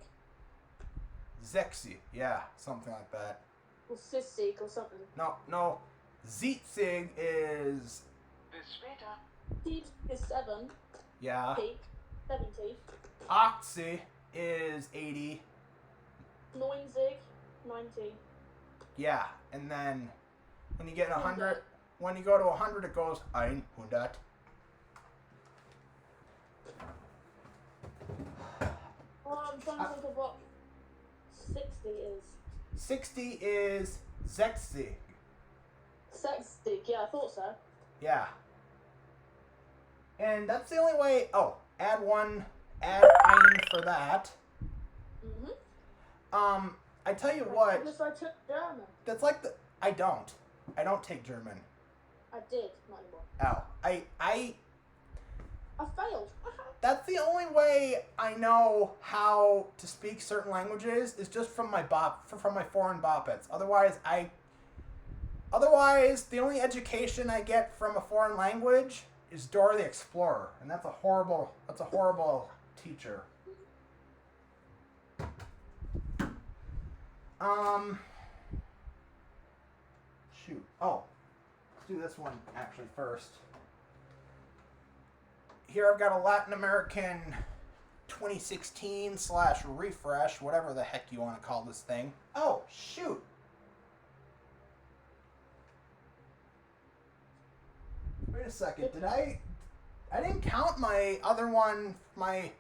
Zexi, yeah, something like that. Or Sissig or something. No. Zietzig is, Bis später. Sieg is 7. yeah. Peak, 70. Oxy is 80. Neunzig, 90. Yeah, and then when you get 100, when you go to 100, it goes 100. Oh, I'm trying to think of what 60 is. 60 is Sexy. Sexy, yeah, I thought so. Yeah. And that's the only way. Oh, add ein for that. I tell you what. Unless I took German. That's like the. I don't take German. I did, not anymore. Oh, I failed. That's the only way I know how to speak certain languages is just from my foreign boppets. Otherwise, the only education I get from a foreign language is Dora the Explorer, and that's a horrible teacher. Shoot. Oh, let's do this one actually first. Here I've got a Latin American 2016/refresh, whatever the heck you want to call this thing. Oh, shoot. Wait a second. I didn't count my other one, my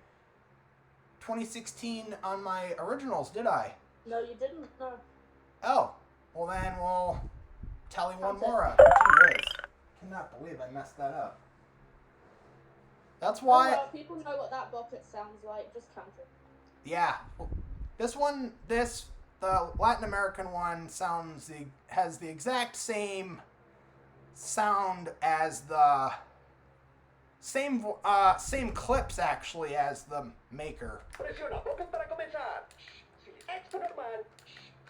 2016 on my originals, did I? No, you didn't. No. Oh, well then we'll tally one more up. Gee whiz. Cannot believe I messed that up. That's why. Oh, well, people know what that boppet sounds like. Just count it. Yeah. The Latin American one has the exact same sound as the same clips actually as the maker. Presiona boppet para comenzar. Extra normal.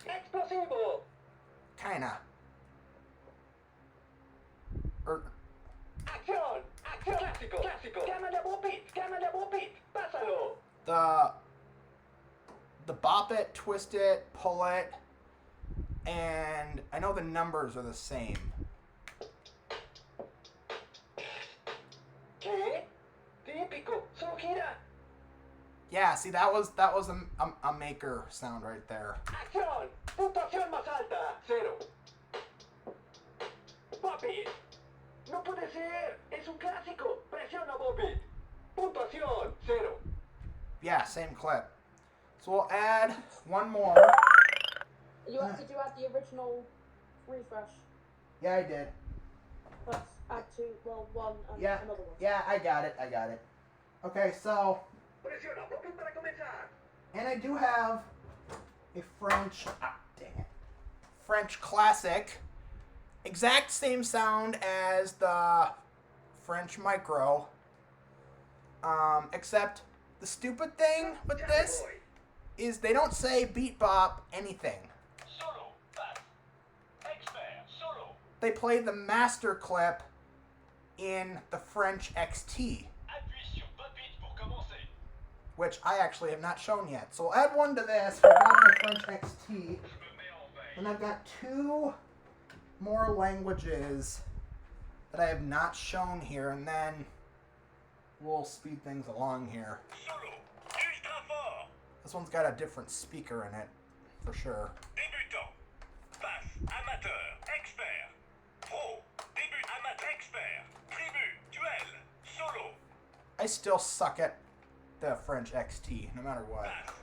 Explosivo. Kinda. Acción. Acción. Clásico. Cámara boppet. Pásalo. The bop it, twist it, pull it, and I know the numbers are the same. ¿Qué? Típico. Solo gira. Yeah, see that was a maker sound right there. Acción. Puntuación más alta. 0. Boppet. No puede ser. Es un clásico. Presiona boppet. Puntuación. 0. Yeah, same clip. So we'll add one more. Did you add the original refresh? Yeah, I did. Let's add one and Yeah, another one. yeah, I got it. Okay, so, Presiona boppet para comenzar. and I do have a French classic, exact same sound as the French micro, except the stupid thing with this is they don't say beat bop anything. Solo, bass, expert, solo. They play the master clip in the French XT, Appuie sur Bopit pour commencer. which I actually have not shown yet. So we'll add one to this for my French XT, Je me mets en veille. and I've got 2 more languages that I have not shown here, and then we'll speed things along here. Solo, ultra fort. This one's got a different speaker in it, for sure. Débutant, basse, amateur, expert, pro, début, amateur, expert, tribu, duel, solo, I still suck at the French XT, no matter what. basse,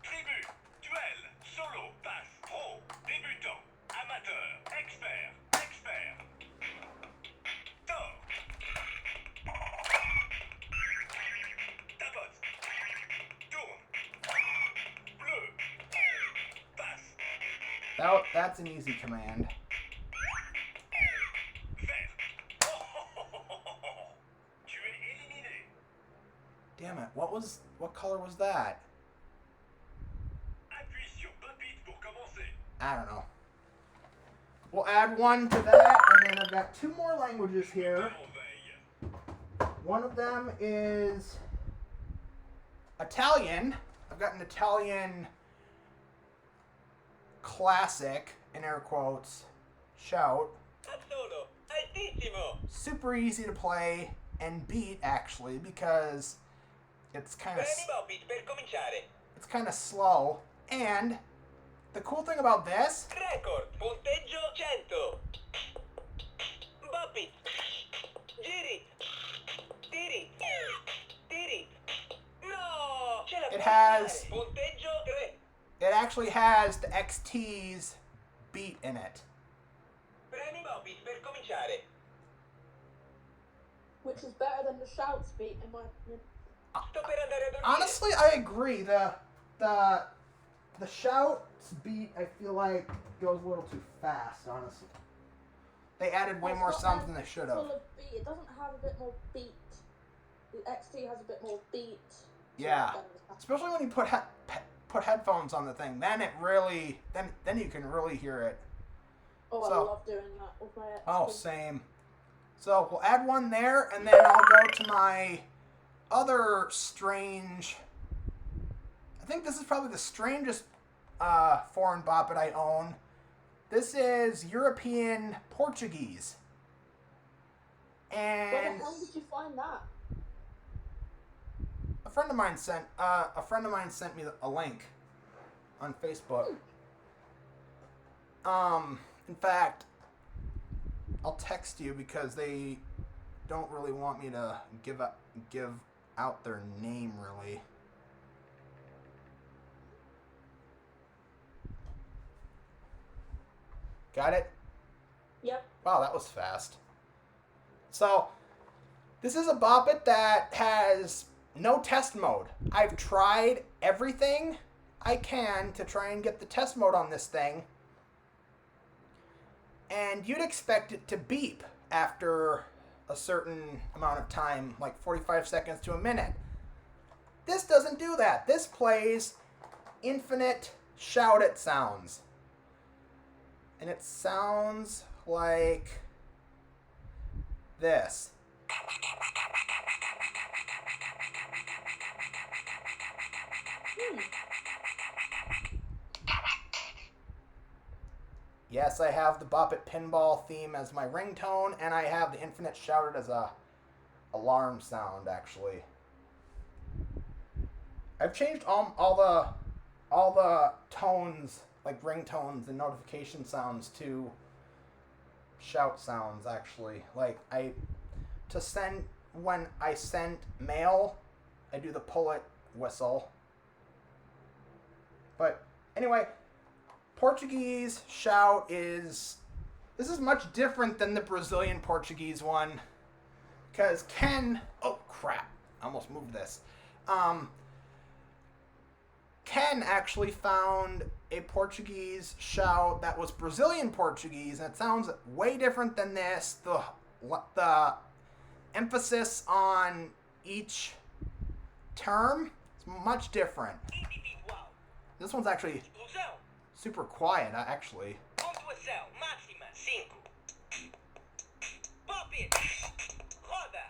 tribu, duel, solo, basse, pro, débutant, amateur, expert, tort, tapote, tourne, bleu, passe, That's an easy command. vert. Tu es éliminé. Damn it, what color was that? Appuie sur Bopit pour commencer. I don't know. We'll add one to that, and then I've got 2 more languages here. En veille. One of them is Italian. I've got an Italian classic, in air quotes, shout. Solo, altissimo. Super easy to play and beat, actually, because it's kind of Premi Bopit per cominciare. slow. And the cool thing about this, Record, punteggio 100. Bopit. Giri. Tiri. No! Ce la It puoi has- fare. Punteggio 3. it actually has the XT's beat in it. Premi Bobby per cominciare. Which is better than the shouts beat, in my opinion. Sto per andare a dormire. Honestly, I agree. The shouts beat, I feel like, goes a little too fast, honestly. They added way more sounds than they should have. Full of beat. It doesn't have a bit more beat. The XT has a bit more beat. Yeah. Especially when you put put headphones on the thing. Then it really, then you can really hear it. Oh, So, I love doing that with my XT. Oh, same. So we'll add one there, and then I'll go to my other strange... I think this is probably the strangest foreign bop that I own. This is European Portuguese. And Where the hell did you find that? a friend of mine sent me a link on Facebook. In fact, I'll text you because they don't really want me to give out their name, really. Got it? Yep. Wow, that was fast. So, this is a Bop It that has no test mode. I've tried everything I can to try and get the test mode on this thing. And you'd expect it to beep after a certain amount of time, like 45 seconds to a minute. This doesn't do that. This plays infinite shout it sounds. And it sounds like this. Yes, I have the Bop It Pinball theme as my ringtone, and I have the Infinite Shout It as a alarm sound, actually. I've changed all the tones, like ringtones and notification sounds, to shout sounds, actually. Like, when I send mail, I do the pull it whistle. But anyway, Portuguese shout this is much different than the Brazilian Portuguese one, because oh crap, I almost moved this. Ken actually found a Portuguese shout that was Brazilian Portuguese, and it sounds way different than this. The emphasis on each term is much different. This one's actually super quiet, actually. Pontuação máxima 5. Bop it. Roda.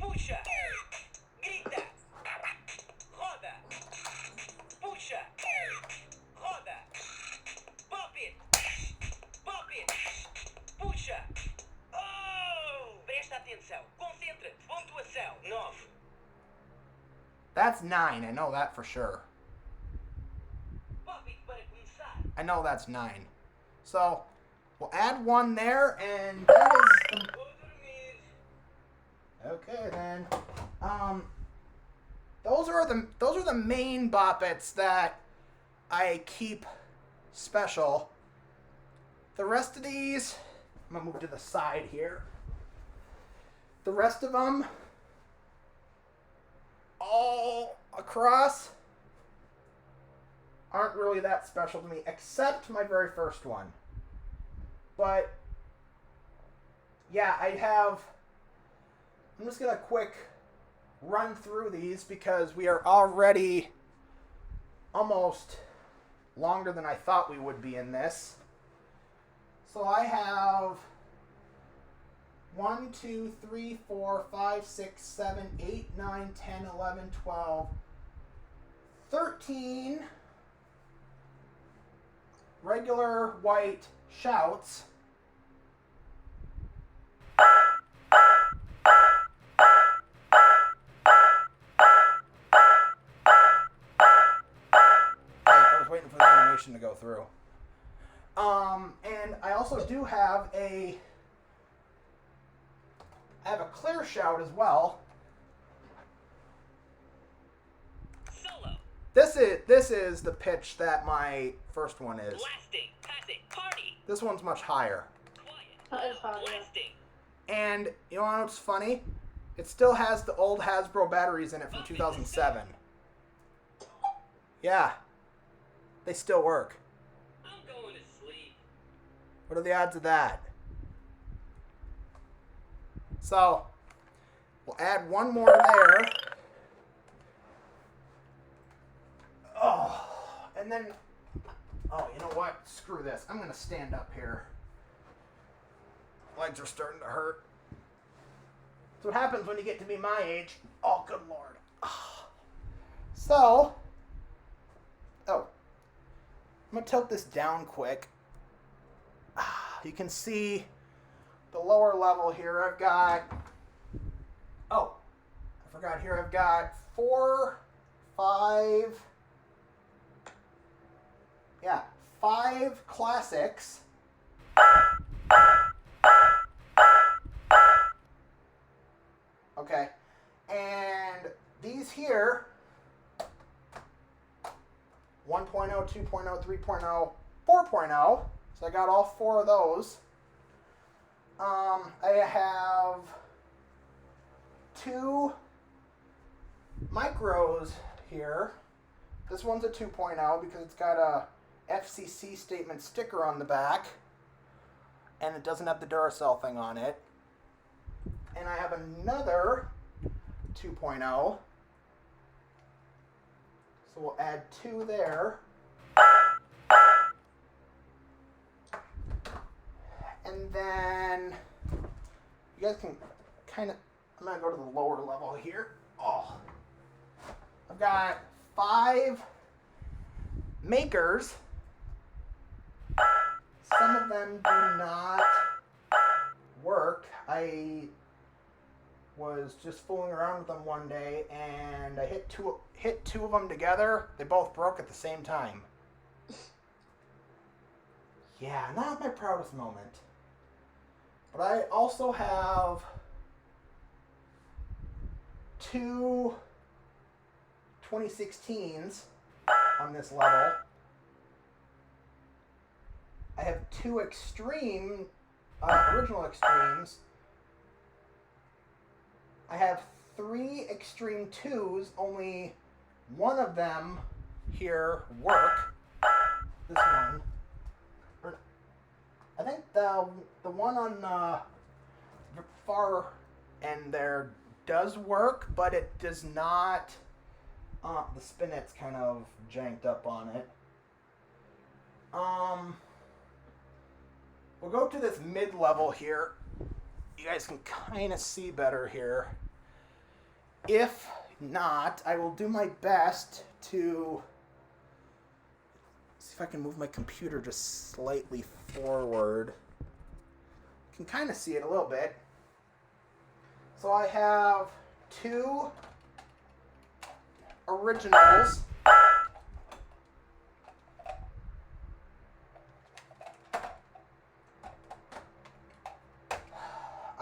Puxa. Grita. Roda. Puxa. Roda. Bop it. Bop it. Puxa. Oh! Presta atenção. Concentra-te. Pontuação 9. That's 9. I know that for sure. I know that's 9. So we'll add one there, and that is okay then. Those are the main Bop Its that I keep special. The rest of these, I'm gonna move to the side here. The rest of them, all across, aren't really that special to me, except my very first one. But yeah, I'm just gonna quick run through these because we are already almost longer than I thought we would be in this. So I have 1, 2, 3, 4, 5, 6, 7, 8, 9, 10, 11, 12, 13 regular white shouts. I was waiting for the animation to go through. And I also do have a clear shout as well. Solo. This is the pitch that my first one is. Blasting. Pass it. Hard This one's much higher. That is hard, yeah. And you know what's funny? It still has the old Hasbro batteries in it from 2007. Yeah. They still work. I'm going to sleep. What are the odds of that? So, we'll add one more there. Oh, and then, oh, you know what? Screw this. I'm going to stand up here. Legs are starting to hurt. That's what happens when you get to be my age. Oh, good Lord. So, I'm going to tilt this down quick. You can see the lower level here. I've got, I forgot here. I've got 5 classics. Okay, and these here, 1.0, 2.0, 3.0, 4.0, so I got all 4 of those. I have 2 micros here. This one's a 2.0 because it's got a FCC statement sticker on the back, and it doesn't have the Duracell thing on it. And I have another 2.0. So we'll add 2 there. And then you guys can kind of, I'm going to go to the lower level here. Oh. I've got 5 makers. Some of them do not work. I was just fooling around with them one day, and I hit two of them together. They both broke at the same time. Yeah, not my proudest moment. But I also have 2 2016s on this level. I have 2 extreme, original extremes. I have 3 extreme 2s, only one of them here work. This one. I think the one on the far end there does work, but it does not. The spinet's kind of janked up on it. We'll go to this mid-level here. You guys can kind of see better here. If not, I will do my best to see if I can move my computer just slightly forward. You can kind of see it a little bit. So I have 2 originals.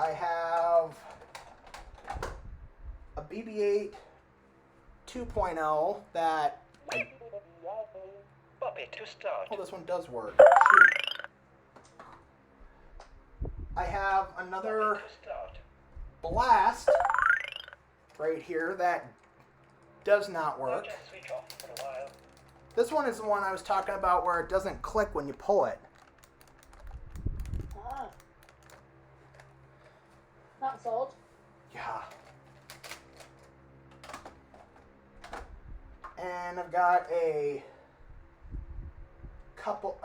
I have a BB-8 2.0 that Puppet to start. oh, this one does work. I have another Blast right here that does not work. Switch off for a while. This one is the one I was talking about where it doesn't click when you pull it. Ah. That's odd. Yeah. And I've got a couple.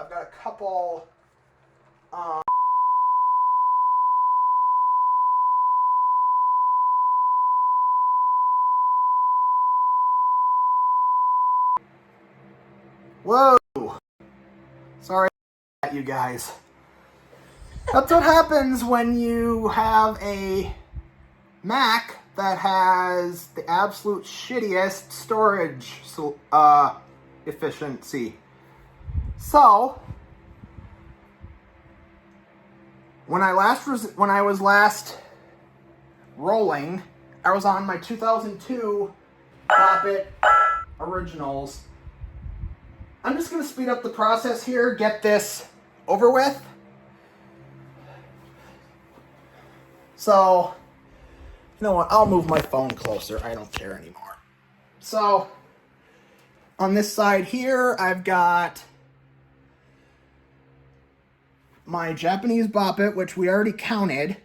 Whoa! Sorry about that, you guys. That's what happens when you have a Mac that has the absolute shittiest storage efficiency. So, when I was last rolling, I was on my 2002 Poppet Originals. I'm just going to speed up the process here, get this over with. So, you know what? I'll move my phone closer. I don't care anymore. So, on this side here, I've got my Japanese Bop It, which we already counted.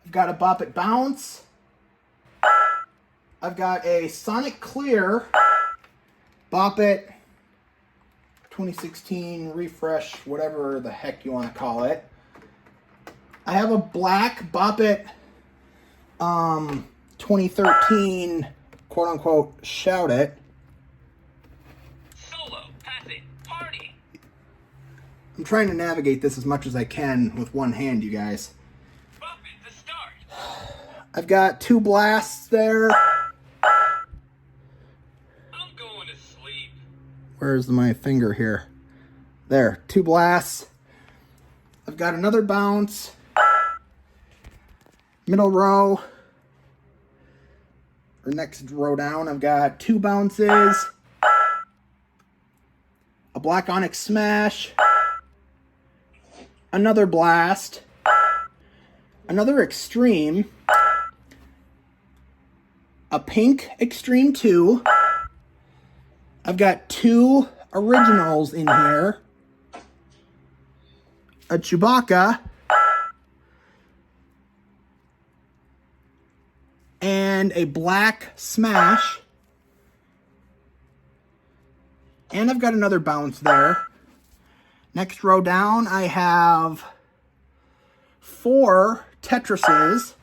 I've got a Bop It Bounce. I've got a Sonic Clear Bop It 2016 refresh, whatever the heck you want to call it. I have a black Bop It 2013 quote unquote Shout It. Solo, pass it, party. I'm trying to navigate this as much as I can with one hand, you guys. Bop it to start. I've got 2 blasts there. I'm going to sleep. Where's my finger here? There, 2 blasts. I've got another bounce. Middle row, or next row down, I've got 2 bounces. A black Onyx Smash. Another blast. Another Extreme. A pink Extreme 2. I've got 2 originals in here. A Chewbacca. And a black Smash. And I've got another bounce there. Next row down, I have 4 Tetrises.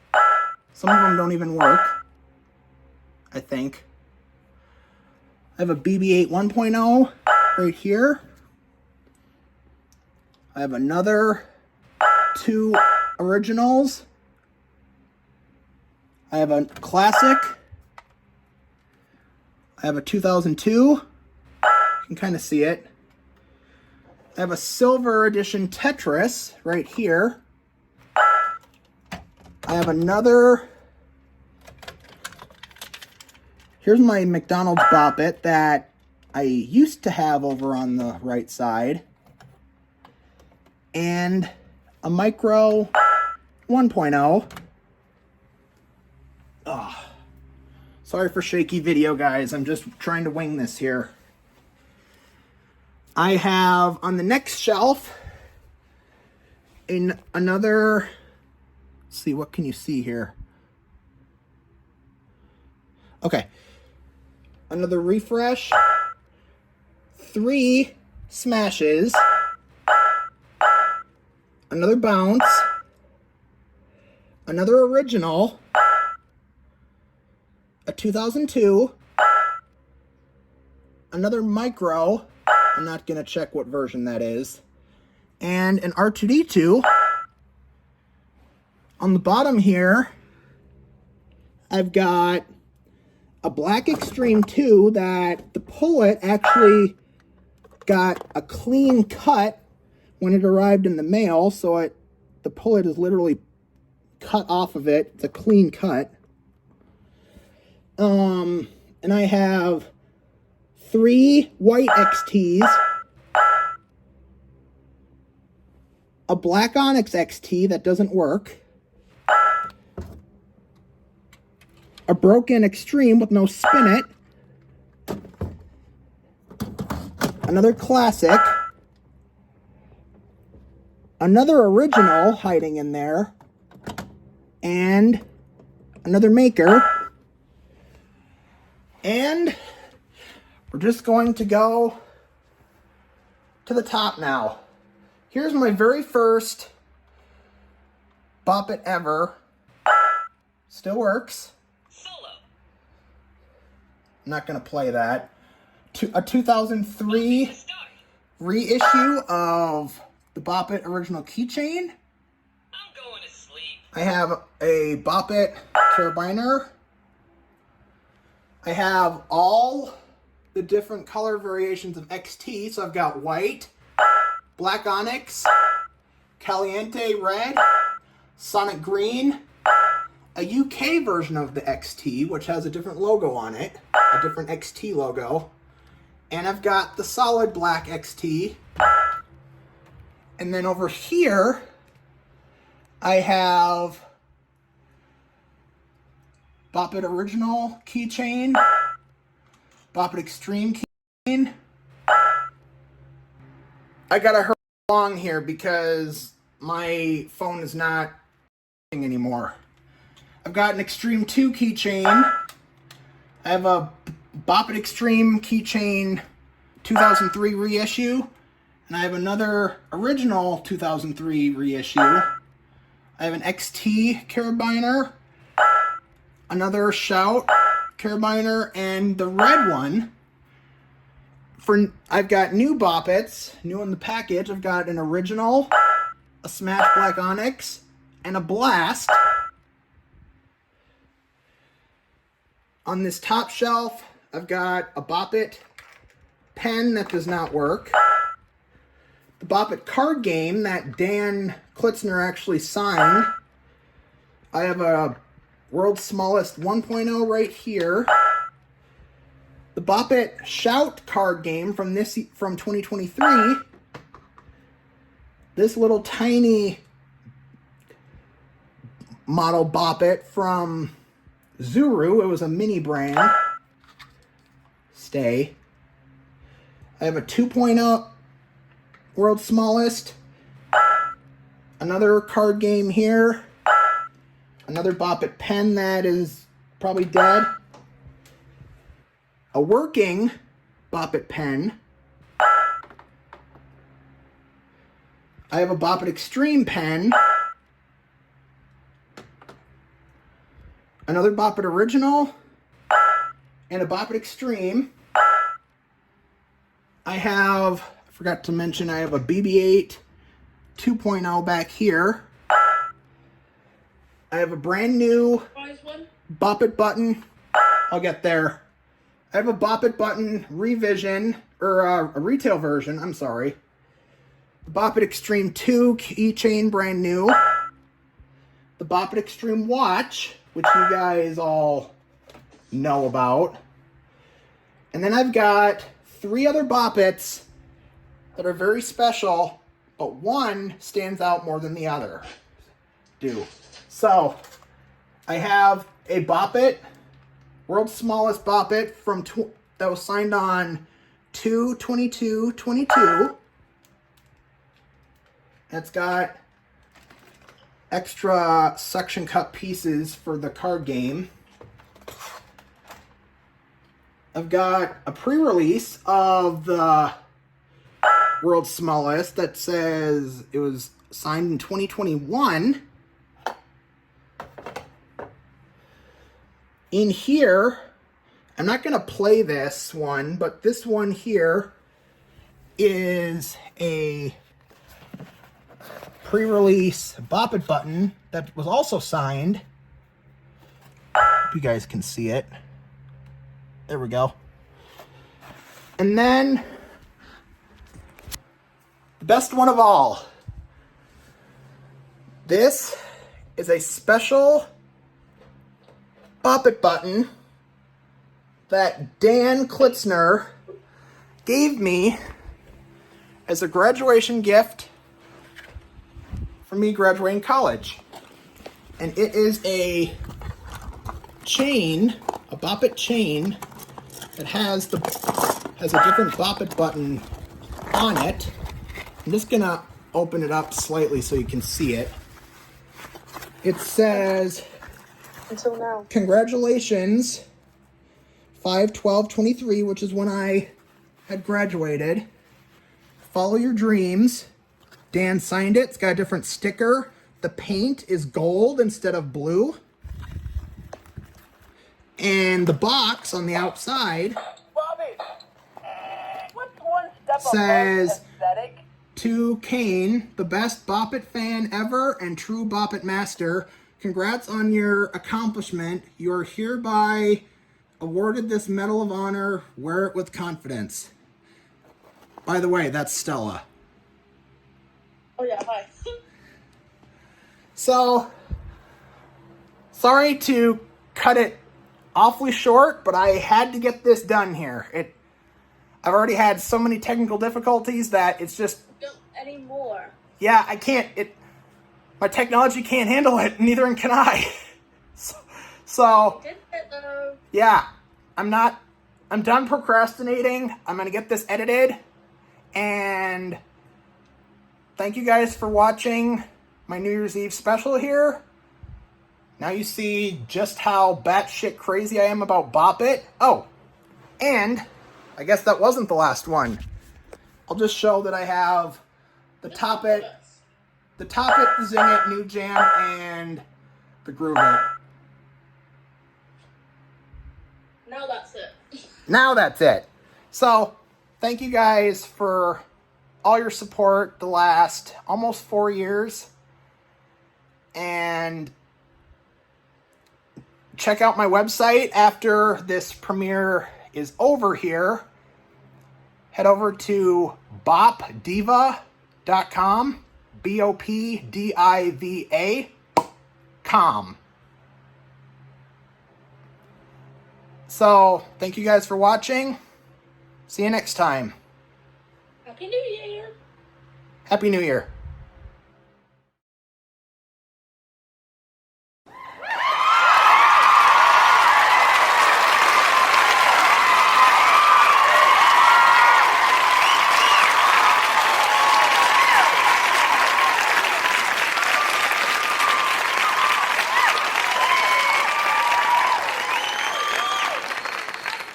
Some of them don't even work, I think. I have a BB-8 1.0 right here. I have another 2 originals. I have a classic. I have a 2002. You can kind of see it. I have a silver edition Tetris right here. I have another. Here's my McDonald's Bop It that I used to have over on the right side. And a Micro 1.0. Oh, sorry for shaky video, guys. I'm just trying to wing this here. I have on the next shelf another. Let's see, what can you see here? Okay. Another refresh. 3 smashes. Another bounce. Another original. A 2002. Another micro. I'm not going to check what version that is. And an R2-D2. On the bottom here, I've got a Black Extreme 2 that the pullet actually got a clean cut when it arrived in the mail. So the pullet is literally cut off of it. It's a clean cut. And I have 3 white XTs, a black Onyx XT that doesn't work, a broken Extreme with no spin it, another classic, another original hiding in there, and another maker. And we're just going to go to the top now. Here's my very first Bop It ever. Still works. Solo. I'm not going to play that. A 2003 reissue of the Bop It original keychain. I'm going to sleep. I have a Bop It carabiner. I have all the different color variations of XT. So I've got white, black Onyx, Caliente red, Sonic green, a UK version of the XT, which has a different logo on it, a different XT logo. And I've got the solid black XT. And then over here, I have Bop It Original keychain, Bop It Extreme keychain. I gotta hurry along here because my phone is not anymore. I've got an Extreme 2 keychain. I have a Bop It Extreme keychain 2003 reissue. And I have another original 2003 reissue. I have an XT carabiner, another Shout carabiner, and the red one. I've got new Bop Its, new in the package. I've got an original, a Smash Black Onyx, and a Blast. On this top shelf, I've got a Bop It pen that does not work. The Bop It card game that Dan Klitzner actually signed. I have a World's Smallest 1.0 right here. The Bop It Shout card game from 2023. This little tiny model Bop It from Zuru. It was a mini brand. Stay. I have a 2.0 World's Smallest. Another card game here. Another Bop It pen that is probably dead. A working Bop It pen. I have a Bop It Extreme pen. Another Bop It Original. And a Bop It Extreme. I forgot to mention, I have a BB-8 2.0 back here. I have a brand new Bop It button. I'll get there. I have a Bop It button revision, or a retail version, I'm sorry. The Bop It Extreme 2 keychain, brand new. The Bop It Extreme watch, which you guys all know about. And then I've got 3 other Bop Its that are very special, but one stands out more than the other do. So, I have a Bop It, World's Smallest Bop It that was signed on 2/22/22. It's got extra suction cup pieces for the card game. I've got a pre-release of the World's Smallest that says it was signed in 2021. In here, I'm not going to play this one, but this one here is a pre-release Bop It button that was also signed. Hope you guys can see it. There we go. And then, the best one of all. This is a special Bop It button that Dan Klitzner gave me as a graduation gift for me graduating college. And it is a chain, a Bop It chain that has a different Bop It button on it. I'm just gonna open it up slightly so you can see it. It says, Until now. Congratulations, 5/12/23, which is when I had graduated. Follow your dreams. Dan signed it. It's got a different sticker. The paint is gold instead of blue. And the box on the outside says, to Kane, the best Bop It fan ever and true Bop It master, congrats on your accomplishment. You are hereby awarded this Medal of Honor. Wear it with confidence. By the way, that's Stella. Oh yeah, hi. So, sorry to cut it awfully short, but I had to get this done here. I've already had so many technical difficulties that it's just... Don't anymore. Yeah, I can't... my technology can't handle it, neither can I. So Did it though. yeah, I'm done procrastinating. I'm gonna get this edited, and thank you guys for watching my New Year's Eve special here. Now you see just how batshit crazy I am about Bop It. Oh, and I guess that wasn't the last one. I'll just show that I have the Top It, the Zing It, New Jam, and the Groove It. Now that's it. Now that's it. So, thank you guys for all your support the last almost 4 years. And check out my website after this premiere is over here. Head over to bopdiva.com, BOPDIVA.com. So, thank you guys for watching. See you next time. Happy New Year. Happy New Year.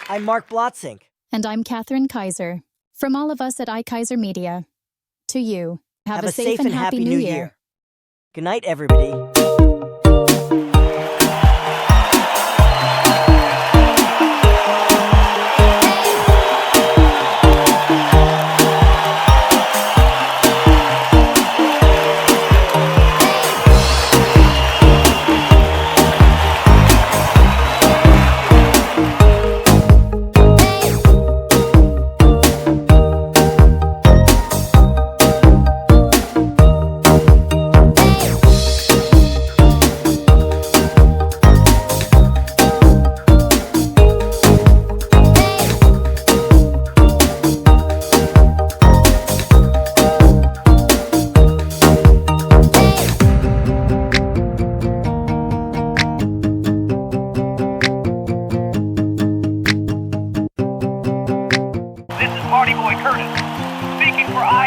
I'm Mark Blotzink. And I'm Catherine Kaiser. From all of us at iKaiser Media. To you, have a safe and happy New Year. Good night, everybody.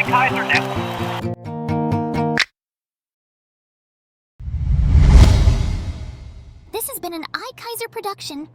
Kaiser Network. This has been an iKaiser production.